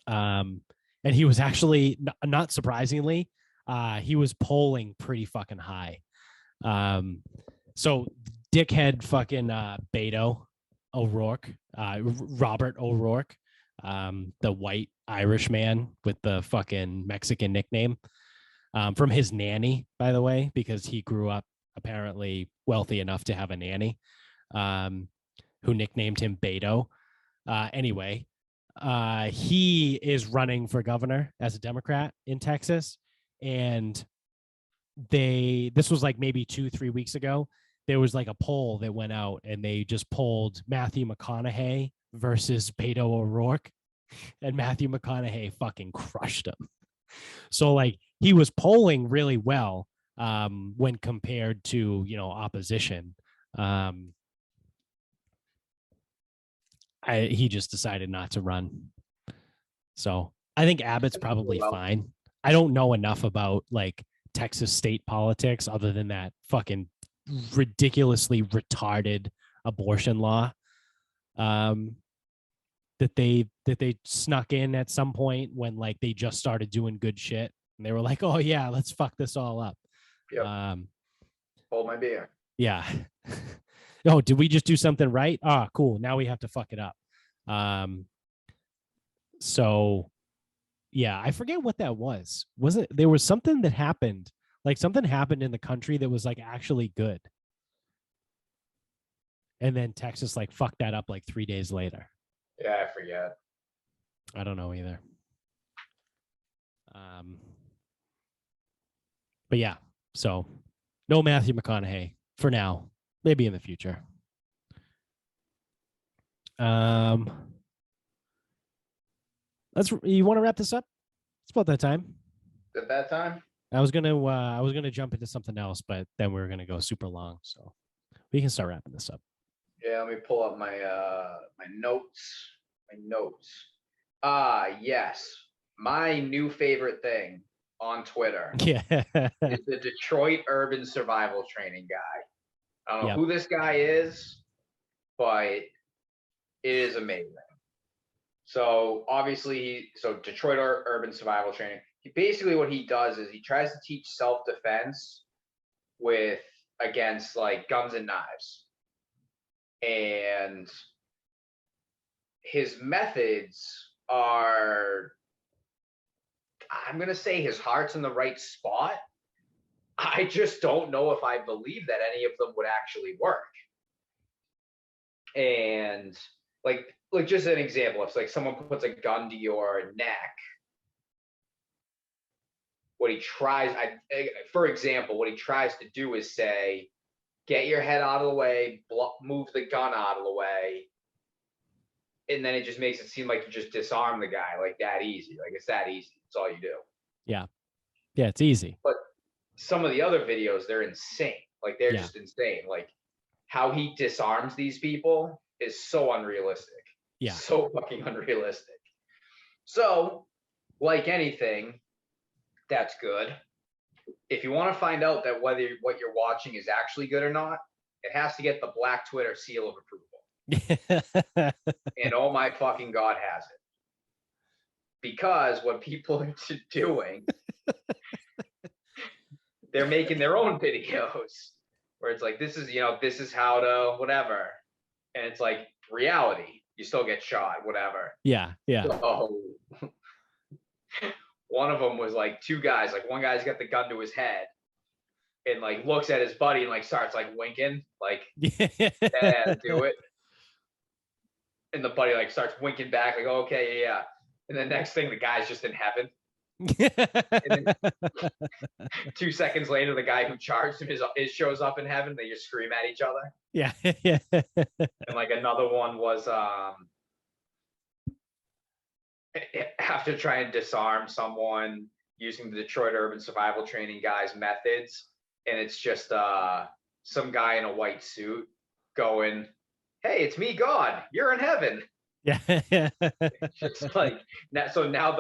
And he was actually not surprisingly, he was polling pretty fucking high. So dickhead fucking Beto O'Rourke, Robert O'Rourke, the white Irish man with the fucking Mexican nickname, from his nanny, by the way, because he grew up apparently wealthy enough to have a nanny, who nicknamed him Beto. Anyway, he is running for governor as a Democrat in Texas. And this was like maybe 2-3 weeks ago. There was like a poll that went out, and they just polled Matthew McConaughey versus Beto O'Rourke, and Matthew McConaughey fucking crushed him. So like he was polling really well when compared to, opposition. He just decided not to run. So I think Abbott's probably fine. I don't know enough about like Texas state politics other than that fucking ridiculously retarded abortion law that they snuck in at some point when like they just started doing good shit, and they were like, oh yeah, let's fuck this all up. Yep. Hold my beer. Yeah. Oh, did we just do something right? Ah, cool. Now we have to fuck it up. So yeah, I forget what that was. Was it, there was something that happened, like something happened in the country that was like actually good. And then Texas like fucked that up like 3 days later. Yeah, I forget. I don't know either. But yeah, so no Matthew McConaughey for now. Maybe in the future. You want to wrap this up? It's about that time. At that time? I was gonna jump into something else, but then we were gonna go super long, so we can start wrapping this up. Yeah, let me pull up my my notes. Yes. My new favorite thing on Twitter Yeah. is the Detroit Urban Survival Training guy. I don't know who this guy is, but it is amazing. So obviously, Detroit Urban Survival Training. Basically, what he does is he tries to teach self-defense against like guns and knives, and his methods are, I'm gonna say his heart's in the right spot. I just don't know if I believe that any of them would actually work. And like just an example, if like someone puts a gun to your neck, what he tries to do is say, get your head out of the way, move the gun out of the way, and then it just makes it seem like you just disarm the guy like that easy. Like it's that easy. It's all you do. Yeah. Yeah, it's easy. But some of the other videos, they're insane. Like they're Yeah. just insane. Like how he disarms these people is so unrealistic. Yeah. So fucking unrealistic. So, like anything, that's good. If you want to find out that whether what you're watching is actually good or not, it has to get the black Twitter seal of approval. And oh my fucking God, has it. Because what people are doing, they're making their own videos where it's like, this is how to whatever. And it's like reality. You still get shot, whatever. Yeah. Yeah. So one of them was like two guys, like one guy's got the gun to his head and like looks at his buddy and like starts like winking, like, yeah, do it. And the buddy like starts winking back, like, oh, okay, yeah. And then next thing, the guy's just in heaven. And then 2 seconds later, the guy who charged him shows up in heaven. They just scream at each other. Yeah. And like another one was after trying to disarm someone using the Detroit Urban Survival Training guys' methods, and it's just some guy in a white suit going, "Hey, it's me, God. You're in heaven." Yeah. Just like so now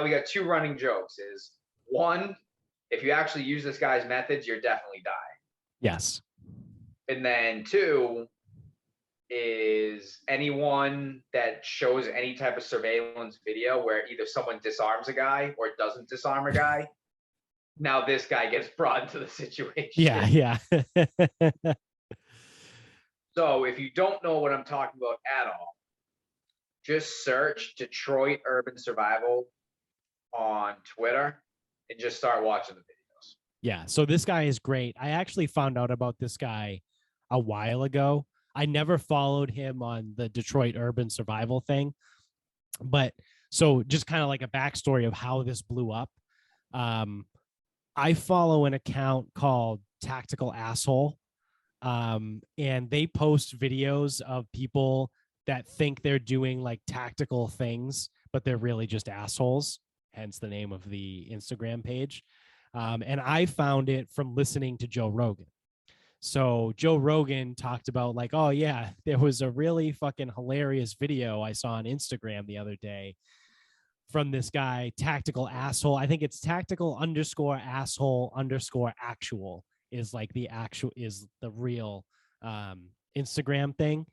we got two running jokes. Is one, if you actually use this guy's methods, you're definitely die. Yes. And then two is anyone that shows any type of surveillance video where either someone disarms a guy or doesn't disarm a guy, now this guy gets brought into the situation. Yeah. So if you don't know what I'm talking about at all, just search Detroit Urban Survival on Twitter and just start watching the videos. Yeah. So this guy is great. I actually found out about this guy a while ago. I never followed him on the Detroit Urban Survival thing. But so just kind of like a backstory of how this blew up. I follow an account called Tactical Asshole. And they post videos of people that think they're doing like tactical things, but they're really just assholes, hence the name of the Instagram page. And I found it from listening to Joe Rogan. So Joe Rogan talked about like, oh yeah, there was a really fucking hilarious video I saw on Instagram the other day from this guy, Tactical Asshole. I think it's tactical_asshole_actual is like the real Instagram thing.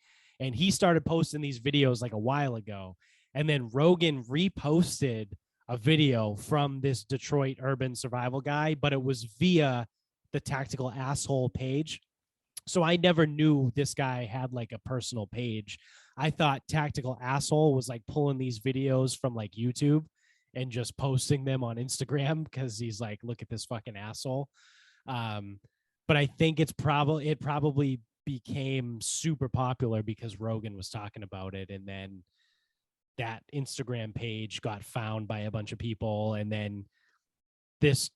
And he started posting these videos like a while ago. And then Rogan reposted a video from this Detroit Urban Survival guy, but it was via the Tactical Asshole page. So I never knew this guy had like a personal page. I thought Tactical Asshole was like pulling these videos from like YouTube and just posting them on Instagram because he's like, look at this fucking asshole. But I think it probably became super popular because Rogan was talking about it, and then that Instagram page got found by a bunch of people, and then this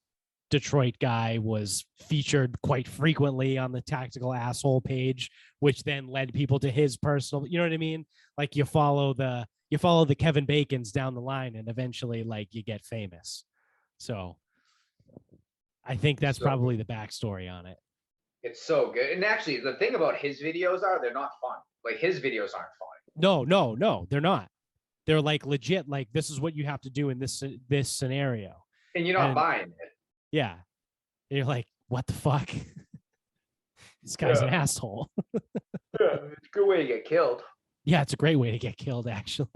Detroit guy was featured quite frequently on the Tactical Asshole page, which then led people to his personal, you know what I mean? Like you follow the Kevin Bacons down the line and eventually like you get famous. So I think that's probably the backstory on it. It's so good. And actually the thing about his videos they're not fun. Like his videos aren't fun. No, they're not. They're like legit, like this is what you have to do in this scenario. And you're not buying it. Yeah. And you're like, what the fuck? This guy's an asshole. Yeah, it's a good way to get killed. Yeah, it's a great way to get killed, actually.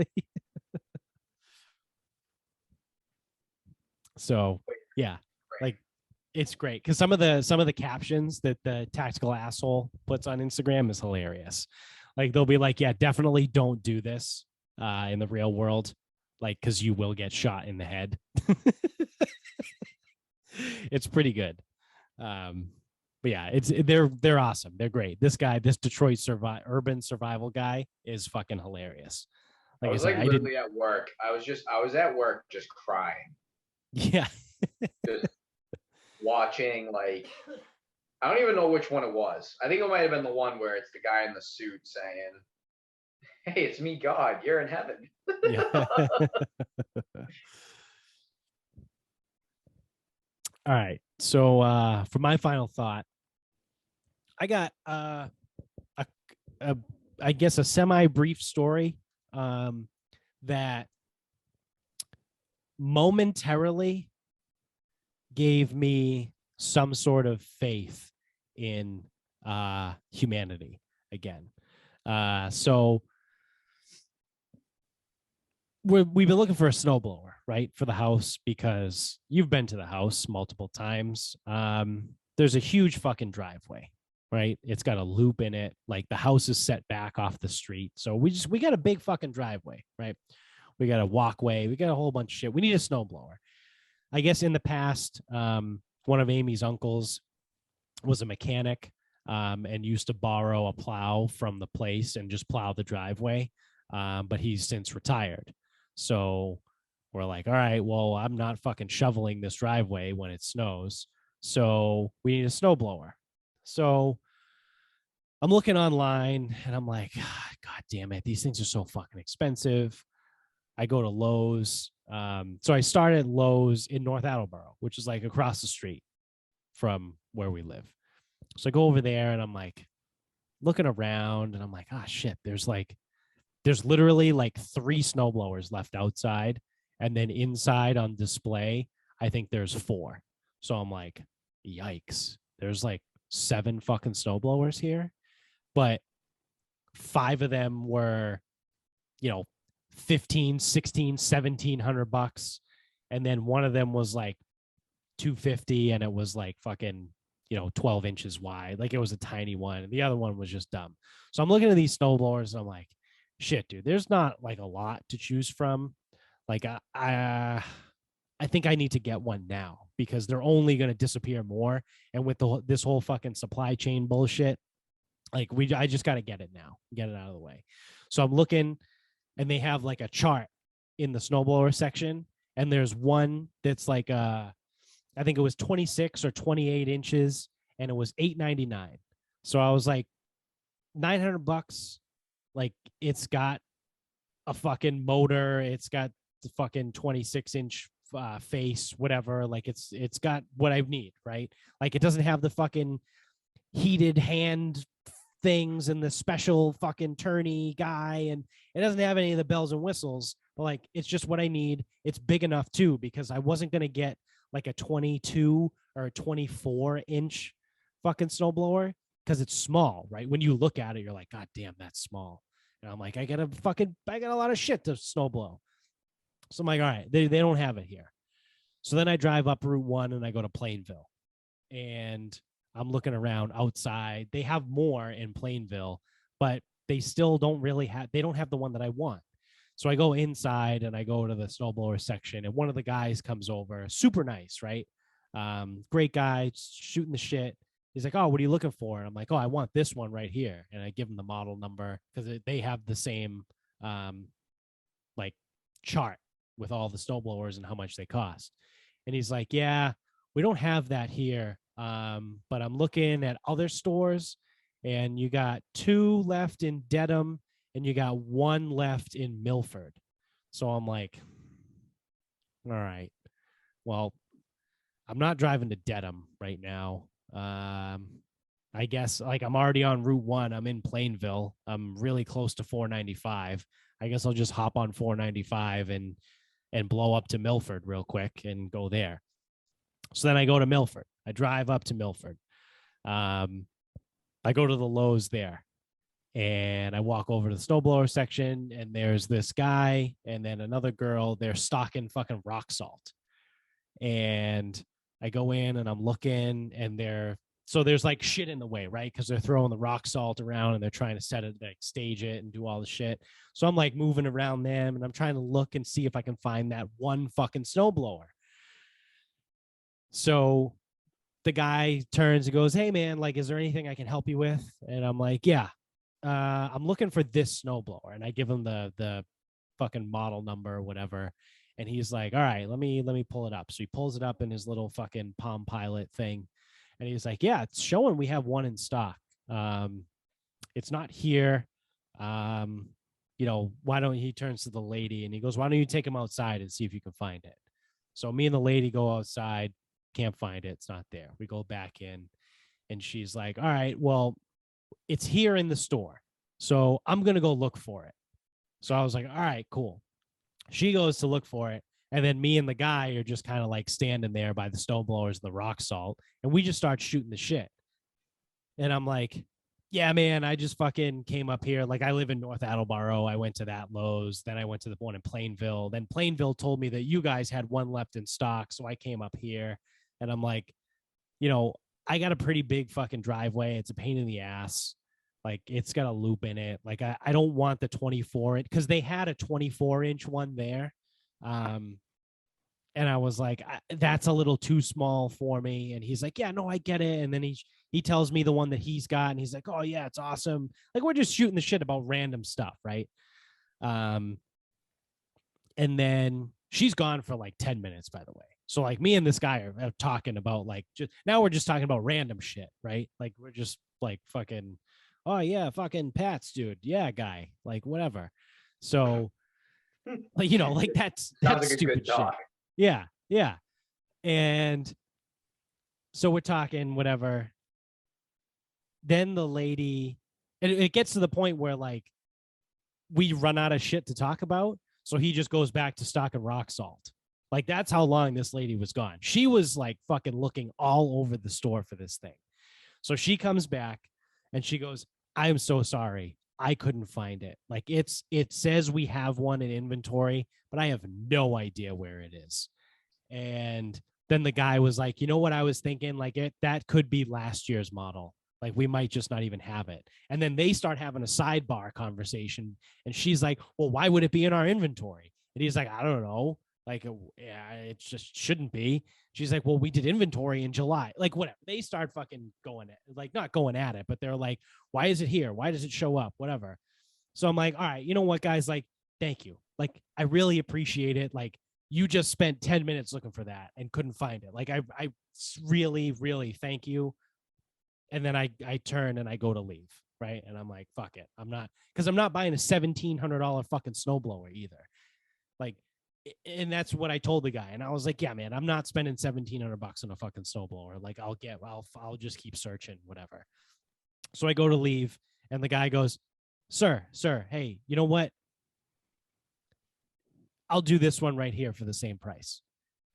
So yeah, like it's great because some of the captions that the Tactical Asshole puts on Instagram is hilarious. Like they'll be like, yeah, definitely don't do this in the real world, like because you will get shot in the head. It's pretty good. But yeah, they're awesome. They're great. This guy, this Detroit urban survival guy, is fucking hilarious. Like I was like literally at work. I was at work just crying. Yeah. Just watching, like, I don't even know which one it was. I think it might have been the one where it's the guy in the suit saying, Hey, it's me, God. You're in heaven. Yeah. All right. So for my final thought, I got a, a I guess a semi-brief story that momentarily gave me some sort of faith in humanity again. So we've been looking for a snowblower, right, for the house because you've been to the house multiple times. There's a huge fucking driveway, right? It's got a loop in it. Like the house is set back off the street. So we got a big fucking driveway, right? We got a walkway. We got a whole bunch of shit. We need a snowblower. I guess in the past, one of Amy's uncles was a mechanic and used to borrow a plow from the place and just plow the driveway. But he's since retired. So we're like, all right, well, I'm not fucking shoveling this driveway when it snows. So we need a snowblower. So I'm looking online and I'm like, God damn it, these things are so fucking expensive. I go to Lowe's. So I started Lowe's in North Attleboro, which is like across the street from where we live. So I go over there and I'm like looking around and I'm like, ah, shit, there's literally like 3 snowblowers left outside. And then inside on display, I think there's 4. So I'm like, yikes, there's like 7 fucking snowblowers here. But 5 of them were, 15, 16, 1700 bucks. And then one of them was like 250 and it was like fucking 12 inches wide. Like it was a tiny one. And the other one was just dumb. So I'm looking at these snowblowers and I'm like, shit, dude, there's not like a lot to choose from. Like I think I need to get one now because they're only going to disappear more. And with this whole fucking supply chain bullshit, like I just got to get it now, get it out of the way. So I'm looking and they have like a chart in the snowblower section. And there's one that's like, I think it was 26 or 28 inches and it was $8.99. So I was like, 900 bucks. Like it's got a fucking motor. It's got the fucking 26-inch face, whatever. Like it's got what I need, right? Like it doesn't have the fucking heated hand things and the special fucking turny guy, and it doesn't have any of the bells and whistles, but like it's just what I need. It's big enough too, because I wasn't gonna get like a 22 or a 24-inch fucking snowblower because it's small, right? When you look at it, you're like, God damn, that's small. And I'm like, I got a lot of shit to snowblow. So I'm like, all right, they don't have it here. So then I drive up Route 1 and I go to Plainville. And I'm looking around outside. They have more in Plainville, but they still don't have the one that I want. So I go inside and I go to the snowblower section, and one of the guys comes over, super nice, right? Great guy, shooting the shit. He's like, oh, what are you looking for? And I'm like, oh, I want this one right here. And I give him the model number because they have the same like chart with all the snowblowers and how much they cost. And he's like, yeah, we don't have that here. But I'm looking at other stores and you got 2 left in Dedham and you got 1 left in Milford. So I'm like, all right, well, I'm not driving to Dedham right now. I guess like I'm already on Route 1. I'm in Plainville. I'm really close to 495. I guess I'll just hop on 495 and blow up to Milford real quick and go there. So then I go to Milford. I drive up to Milford. I go to the Lowe's there and I walk over to the snowblower section and there's this guy and then another girl. They're stocking fucking rock salt. And I go in and I'm looking and there's like shit in the way, right? Because they're throwing the rock salt around and they're trying to set it, like stage it and do all the shit. So I'm like moving around them and I'm trying to look and see if I can find that one fucking snowblower. So the guy turns and goes, hey man, like, is there anything I can help you with? And I'm like, yeah, I'm looking for this snowblower. And I give him the fucking model number or whatever. And he's like, all right, let me pull it up. So he pulls it up in his little fucking Palm Pilot thing. And he's like, yeah, it's showing we have one in stock. It's not here. why don't he turns to the lady and he goes, why don't you take him outside and see if you can find it? So me and the lady go outside, can't find it. It's not there. We go back in and she's like, all right, well, it's here in the store. So I'm going to go look for it. So I was like, all right, cool. She goes to look for it. And then me and the guy are just kind of like standing there by the snowblowers and the rock salt. And we just start shooting the shit. And I'm like, yeah, man, I just fucking came up here. Like, I live in North Attleboro. I went to that Lowe's. Then I went to the one in Plainville. Then Plainville told me that you guys had one left in stock. So I came up here and I'm like, I got a pretty big fucking driveway. It's a pain in the ass. Like, it's got a loop in it. Like, I don't want the 24-inch because they had a 24-inch one there. And I was like, that's a little too small for me. And he's like, yeah, no, I get it. And then he tells me the one that he's got. And he's like, oh, yeah, it's awesome. Like, we're just shooting the shit about random stuff, right? And then she's gone for like 10 minutes, by the way. So like me and this guy are talking about like, now we're just talking about random shit, right? Like, we're just like fucking, oh yeah, fucking Pats, dude. Yeah, guy. Like, whatever. So like, like that's like stupid shit. Yeah. Yeah. And so we're talking, whatever. Then the lady, and it gets to the point where like we run out of shit to talk about. So he just goes back to stock and rock salt. Like, that's how long this lady was gone. She was like fucking looking all over the store for this thing. So she comes back and she goes, I'm so sorry. I couldn't find it. Like, it says we have one in inventory, but I have no idea where it is. And then the guy was like, you know what I was thinking? Like, that could be last year's model. Like, we might just not even have it. And then they start having a sidebar conversation. And she's like, well, why would it be in our inventory? And he's like, I don't know. Like, yeah, it just shouldn't be. She's like, well, we did inventory in July. Like, whatever. They start fucking going at, like, not going at it, but they're like, why is it here? Why does it show up? Whatever. So I'm like, all right, you know what, guys? Like, thank you. Like, I really appreciate it. Like, you just spent 10 minutes looking for that and couldn't find it. Like, I really, really thank you. And then I turn and I go to leave. Right. And I'm like, fuck it. I'm not buying a $1,700 fucking snowblower either. Like, and that's what I told the guy. And I was like, yeah, man, I'm not spending $1,700 on a fucking snowblower. Like, I'll just keep searching, whatever. So I go to leave and the guy goes, sir, hey, you know what? I'll do this one right here for the same price.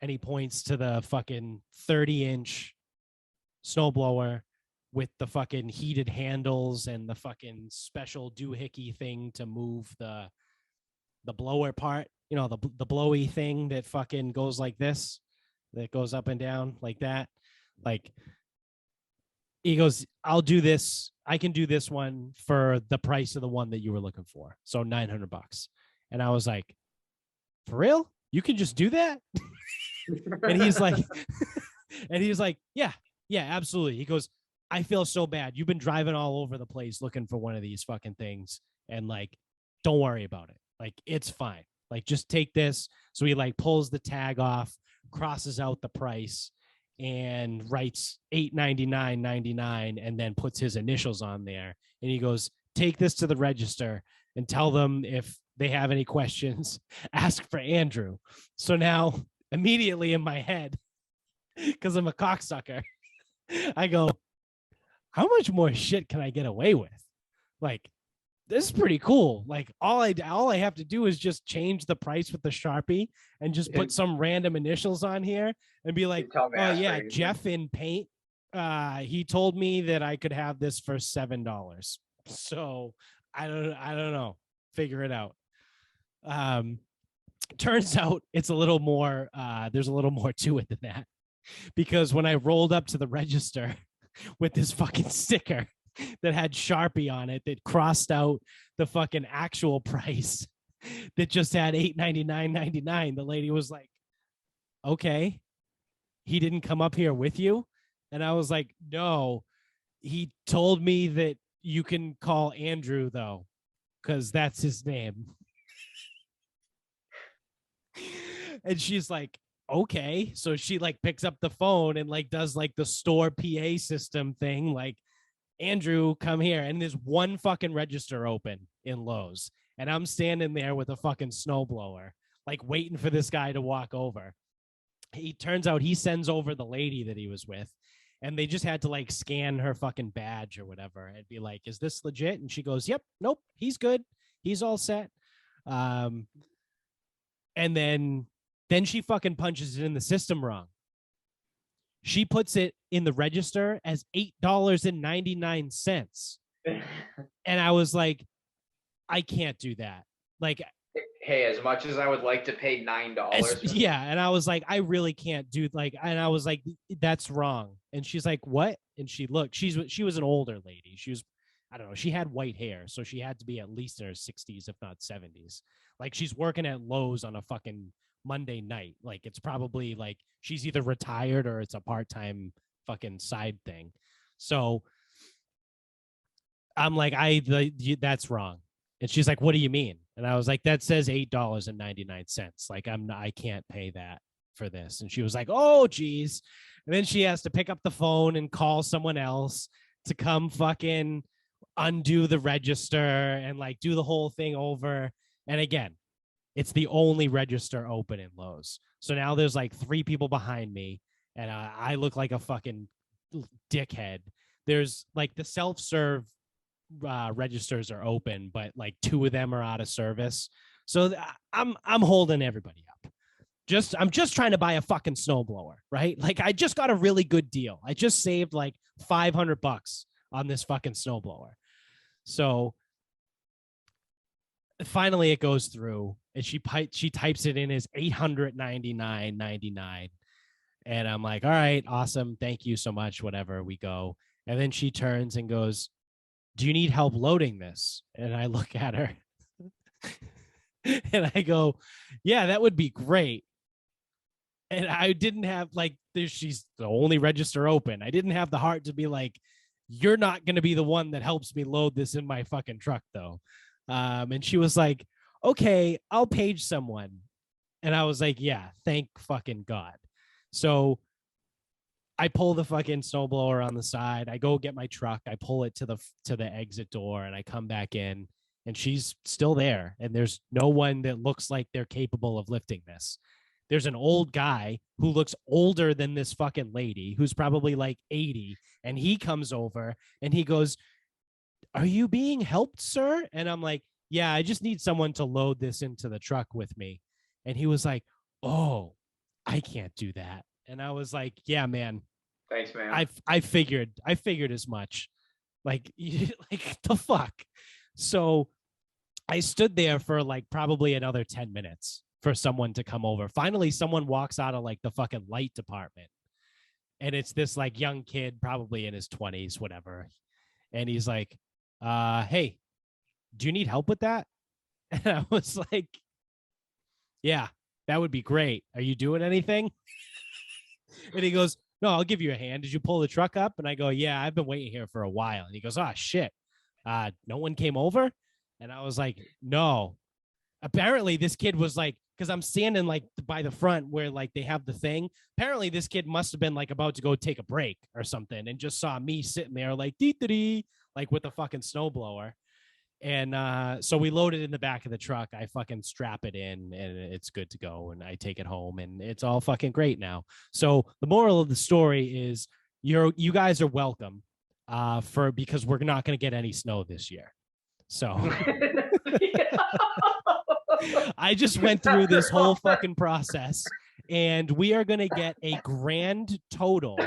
And he points to the fucking 30-inch snowblower with the fucking heated handles and the fucking special doohickey thing to move the blower part, the blowy thing that fucking goes like this, that goes up and down like that. Like, he goes, I'll do this. I can do this one for the price of the one that you were looking for. So $900. And I was like, for real? You can just do that? And he's like, yeah, absolutely. He goes, I feel so bad. You've been driving all over the place looking for one of these fucking things. And like, don't worry about it. Like, it's fine. Like, just take this. So he like pulls the tag off, crosses out the price, and writes $899.99 and then puts his initials on there. And he goes, take this to the register and tell them if they have any questions, ask for Andrew. So now immediately in my head, because I'm a cocksucker, I go, how much more shit can I get away with? Like, this is pretty cool. Like, all I have to do is just change the price with the Sharpie and just put some random initials on here and be like, oh yeah, Jeff in paint. He told me that I could have this for $7. So I don't know. Figure it out. Turns out it's a little more, there's a little more to it than that, because when I rolled up to the register with this fucking sticker that had Sharpie on it that crossed out the fucking actual price that just had $899.99, the lady was like, okay, he didn't come up here with you? And I was like, no, he told me that you can call Andrew though, because that's his name. And she's like, okay. So she like picks up the phone and like does like the store PA system thing, like, Andrew, come here. And there's one fucking register open in Lowe's. And I'm standing there with a fucking snowblower, like waiting for this guy to walk over. He turns out he sends over the lady that he was with, and they just had to like scan her fucking badge or whatever and be like, is this legit? And she goes, yep, nope, he's good. He's all set. And then she fucking punches it in the system wrong. She puts it in the register as $8.99. And I was like, I can't do that. Like, hey, as much as I would like to pay $9. Yeah. And I was like, I really can't do like, and I was like, that's wrong. And she's like, what? And she looked, she was an older lady. She was, I don't know, she had white hair. So she had to be at least in her 60s, if not 70s. Like she's working at Lowe's on a fucking Monday night. Like it's probably like she's either retired or it's a part-time fucking side thing. So I'm like, that's wrong. And she's like, what do you mean? And I was like, that says $8.99. Like I can't pay that for this. And she was like, oh geez. And then she has to pick up the phone and call someone else to come fucking undo the register and like do the whole thing over. And again, it's the only register open in Lowe's. So now there's like 3 people behind me, and I look like a fucking dickhead. There's like the self-serve registers are open, but like 2 of them are out of service. So I'm holding everybody up. I'm just trying to buy a fucking snowblower, right? Like I just got a really good deal. I just saved like $500 on this fucking snowblower. So finally it goes through, and she types it in as $899.99. And I'm like, all right, awesome. Thank you so much. Whatever, we go. And then she turns and goes, do you need help loading this? And I look at her and I go, yeah, that would be great. And I didn't have like, she's the only register open. I didn't have the heart to be like, you're not going to be the one that helps me load this in my fucking truck though. And she was like, okay, I'll page someone. And I was like, yeah, thank fucking God. So I pull the fucking snowblower on the side. I go get my truck. I pull it to the exit door, and I come back in, and she's still there. And there's no one that looks like they're capable of lifting this. There's an old guy who looks older than this fucking lady, who's probably like 80. And he comes over and he goes, are you being helped, sir? And I'm like, yeah, I just need someone to load this into the truck with me. And he was like, oh, I can't do that. And I was like, yeah, man. Thanks, man. I figured as much. Like, like the fuck. So I stood there for like probably another 10 minutes for someone to come over. Finally, someone walks out of like the fucking light department. And it's this like young kid, probably in his 20s, whatever. And he's like, hey, do you need help with that? And I was like, yeah, that would be great. Are you doing anything? And he goes, no, I'll give you a hand. Did you pull the truck up? And I go, yeah, I've been waiting here for a while. And he goes, oh, shit. No one came over? And I was like, no. Apparently this kid was like, because I'm standing like by the front where like they have the thing. Apparently this kid must have been like about to go take a break or something and just saw me sitting there like dee-dee-dee, like with the fucking snowblower. And so we load it in the back of the truck. I fucking strap it in and it's good to go. And I take it home and it's all fucking great now. So the moral of the story is you guys are welcome because we're not going to get any snow this year. So I just went through this whole fucking process, and we are going to get a grand total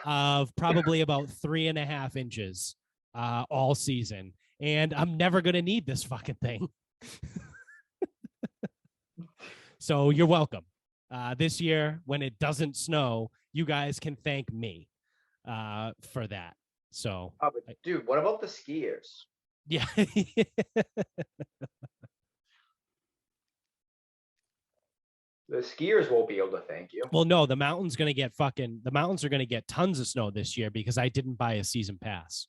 of probably about 3.5 inches all season. And I'm never going to need this fucking thing. So you're welcome. This year, when it doesn't snow, you guys can thank me for that. So, but dude, what about the skiers? Yeah. The skiers won't be able to thank you. Well, no, the mountains are going to get tons of snow this year because I didn't buy a season pass.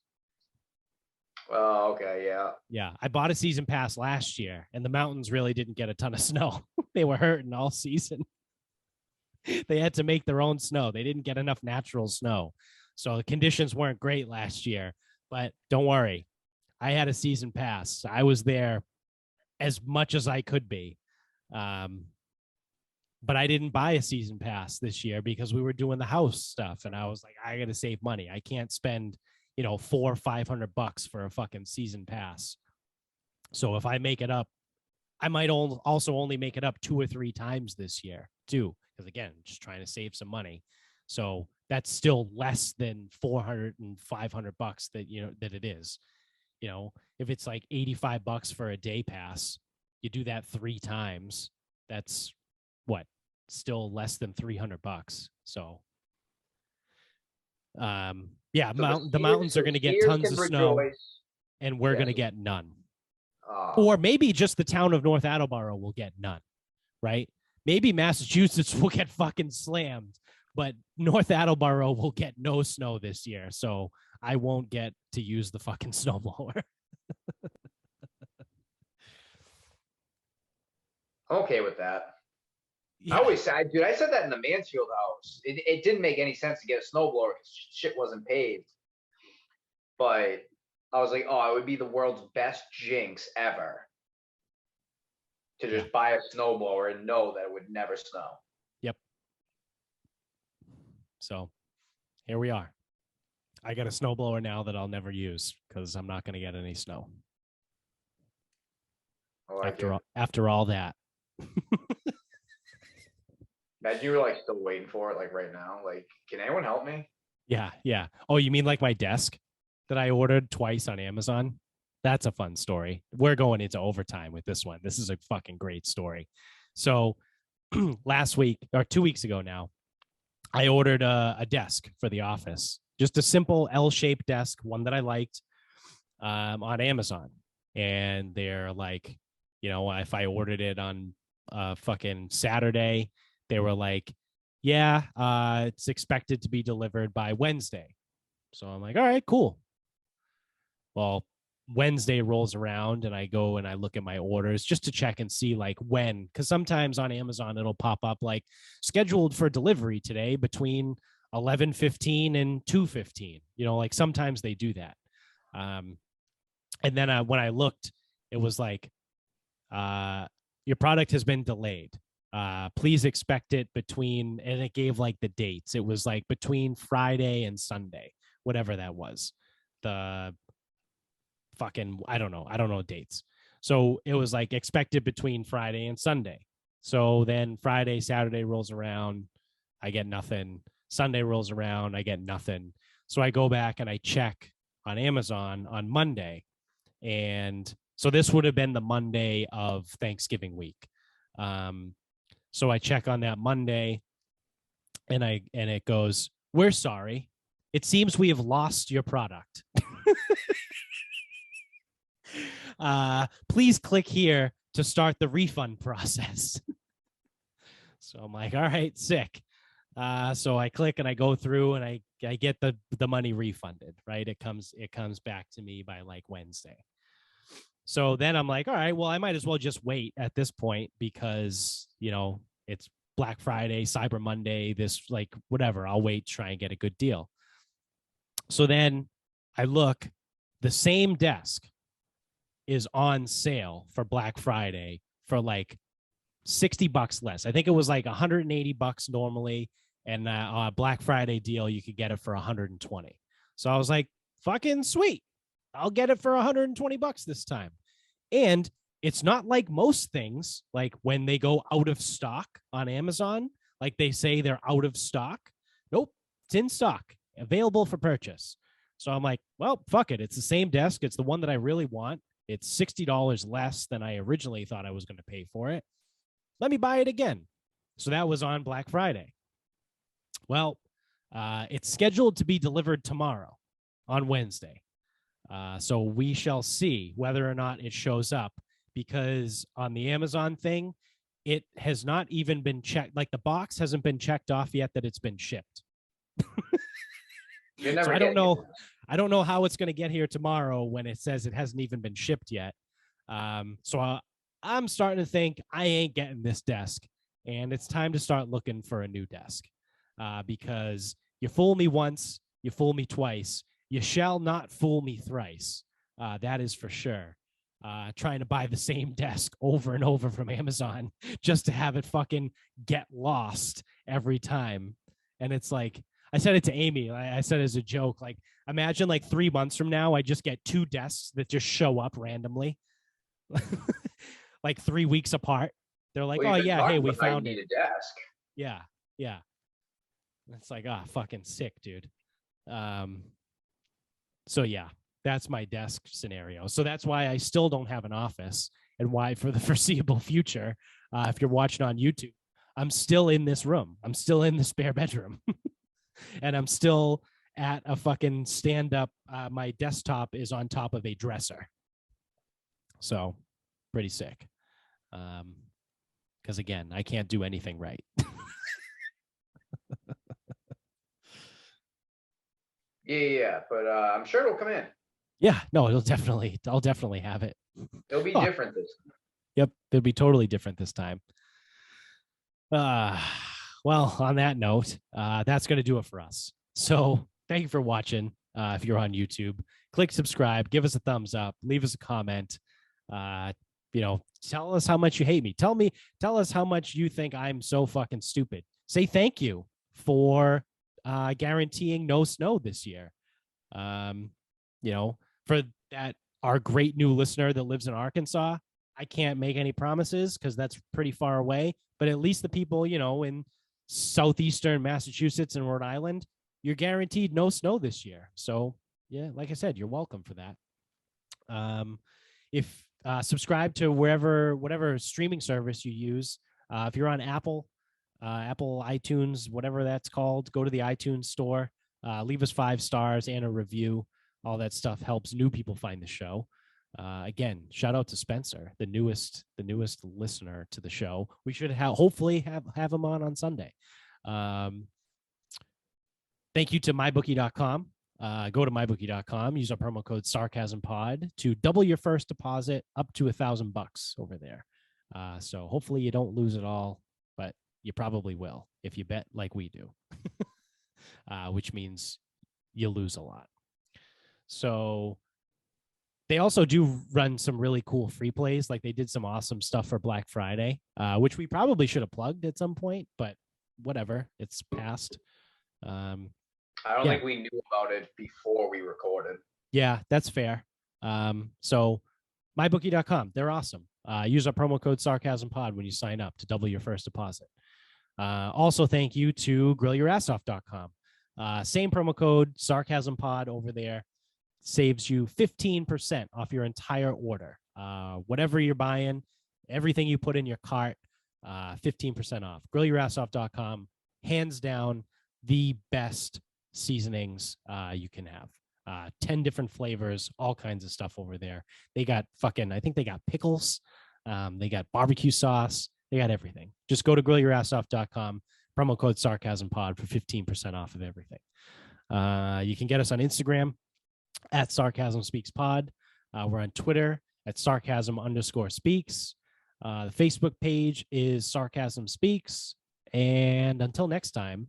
Oh, okay, yeah. Yeah, I bought a season pass last year, and the mountains really didn't get a ton of snow. They were hurting all season. They had to make their own snow. They didn't get enough natural snow. So the conditions weren't great last year. But don't worry, I had a season pass. I was there as much as I could be. But I didn't buy a season pass this year because we were doing the house stuff. And I was like, I got to save money. I can't spend, $400 or $500 for a fucking season pass. So if I make it up, I might also only make it up 2 or 3 times this year too. Because again, just trying to save some money. So that's still less than $400 and $500 that it is. If it's like $85 for a day pass, you do that 3 times. That's what? Still less than $300. So, yeah, So the mountains are going to get tons of snow, and we're going to get none. Or maybe just the town of North Attleboro will get none, right? Maybe Massachusetts will get fucking slammed, but North Attleboro will get no snow this year. So I won't get to use the fucking snowblower. I'm okay with that. Yeah. I always said, dude, I said that in the Mansfield house. It didn't make any sense to get a snowblower because shit wasn't paved. But I was like, oh, it would be the world's best jinx ever to just buy a snowblower and know that it would never snow. Yep. So here we are. I got a snowblower now that I'll never use because I'm not going to get any snow. After all that. Imagine you were like still waiting for it, like right now. Like, can anyone help me? Yeah. Oh, you mean like my desk that I ordered twice on Amazon? That's a fun story. We're going into overtime with this one. This is a fucking great story. So last week or 2 weeks ago now, I ordered a desk for the office, just a simple L-shaped desk, one that I liked, on Amazon. And they're like, if I ordered it on fucking Saturday, they were like, yeah, it's expected to be delivered by Wednesday. So I'm like, all right, cool. Well, Wednesday rolls around and I go and I look at my orders just to check and see like when, because sometimes on Amazon it'll pop up like scheduled for delivery today between 11:15 and 2:15. Like sometimes they do that. And then when I looked, it was like, your product has been delayed. Please expect it between, and it gave like the dates. It was like between Friday and Sunday, whatever that was. The fucking, I don't know dates. So it was like expected between Friday and Sunday. So then Friday, Saturday rolls around, I get nothing. Sunday rolls around, I get nothing. So I go back and I check on Amazon on Monday. And so this would have been the Monday of Thanksgiving week. So I check on that Monday and it goes, we're sorry. It seems we have lost your product. Please click here to start the refund process. So I'm like, all right, sick. So I click and I go through and I get the money refunded, right? It comes back to me by like Wednesday. So then I'm like, all right, well, I might as well just wait at this point because, it's Black Friday, Cyber Monday, this like whatever. I'll wait, try and get a good deal. So then I look, the same desk is on sale for Black Friday for like $60 less. I think it was like $180 normally. And on a Black Friday deal, you could get it for $120. So I was like, fucking sweet. I'll get it for $120 this time. And it's not like most things, like when they go out of stock on Amazon, like they say they're out of stock. Nope, it's in stock, available for purchase. So I'm like, well, fuck it. It's the same desk. It's the one that I really want. It's $60 less than I originally thought I was going to pay for it. Let me buy it again. So that was on Black Friday. Well, it's scheduled to be delivered tomorrow on Wednesday. So we shall see whether or not it shows up, because on the Amazon thing, it has not even been checked. Like the box hasn't been checked off yet that it's been shipped. So I don't know. I don't know how it's going to get here tomorrow when it says it hasn't even been shipped yet. So I'm starting to think I ain't getting this desk, and it's time to start looking for a new desk, because you fool me once, you fool me twice. You shall not fool me thrice. That is for sure. trying to buy the same desk over and over from Amazon just to have it fucking get lost every time. And it's like, I said it to Amy. I said as a joke, like, imagine like 3 months from now, I just get 2 desks that just show up randomly, like 3 weeks apart. They're like, Well, oh you've been yeah, talking hey, we about how you found need it. a desk. Yeah, yeah. It's like, fucking sick, dude. So yeah, that's my desk scenario. So that's why I still don't have an office, and why for the foreseeable future, if you're watching on YouTube, I'm still in this room. I'm still in the spare bedroom. And I'm still at a fucking stand up. My desktop is on top of a dresser. So pretty sick. Because again, I can't do anything right. Yeah, but I'm sure it'll come in. Yeah, no, I'll definitely have it. It'll be different this time. Yep, it'll be totally different this time. Well, on that note, that's going to do it for us. So thank you for watching. If you're on YouTube, click subscribe, give us a thumbs up, leave us a comment. Tell us how much you hate me. Tell us how much you think I'm so fucking stupid. Say thank you for guaranteeing no snow this year. For that, our great new listener that lives in Arkansas, I can't make any promises because that's pretty far away. But at least the people, in southeastern Massachusetts and Rhode Island, you're guaranteed no snow this year. So yeah, like I said, you're welcome for that. If subscribe to whatever streaming service you use. If you're on Apple iTunes, whatever that's called, go to the iTunes store, leave us 5 stars and a review. All that stuff helps new people find the show. Again, shout out to Spencer, the newest listener to the show. We should hopefully have him on Sunday. Thank you to mybookie.com. Go to mybookie.com, use our promo code SarcasmPod to double your first deposit up to $1,000 over there. So hopefully you don't lose it all, but you probably will if you bet like we do, which means you lose a lot. So they also do run some really cool free plays. Like they did some awesome stuff for Black Friday, which we probably should have plugged at some point, but whatever, it's past. I don't think we knew about it before we recorded. Yeah, that's fair. So mybookie.com, they're awesome. Use our promo code SarcasmPod when you sign up to double your first deposit. Also, thank you to grillyourassoff.com. Same promo code SarcasmPod over there. Saves you 15% off your entire order. Whatever you're buying, everything you put in your cart, 15% off. Grillyourassoff.com, hands down, the best seasonings you can have. 10 different flavors, all kinds of stuff over there. They got I think they got pickles. They got barbecue sauce. They got everything. Just go to grillyourassoff.com, promo code SarcasmPod for 15% off of everything. You can get us on Instagram at SarcasmSpeaksPod. We're on Twitter at Sarcasm_speaks. The Facebook page is Sarcasm Speaks. And until next time,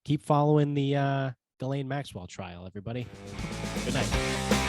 keep following the Ghislaine Maxwell trial, everybody. Good night.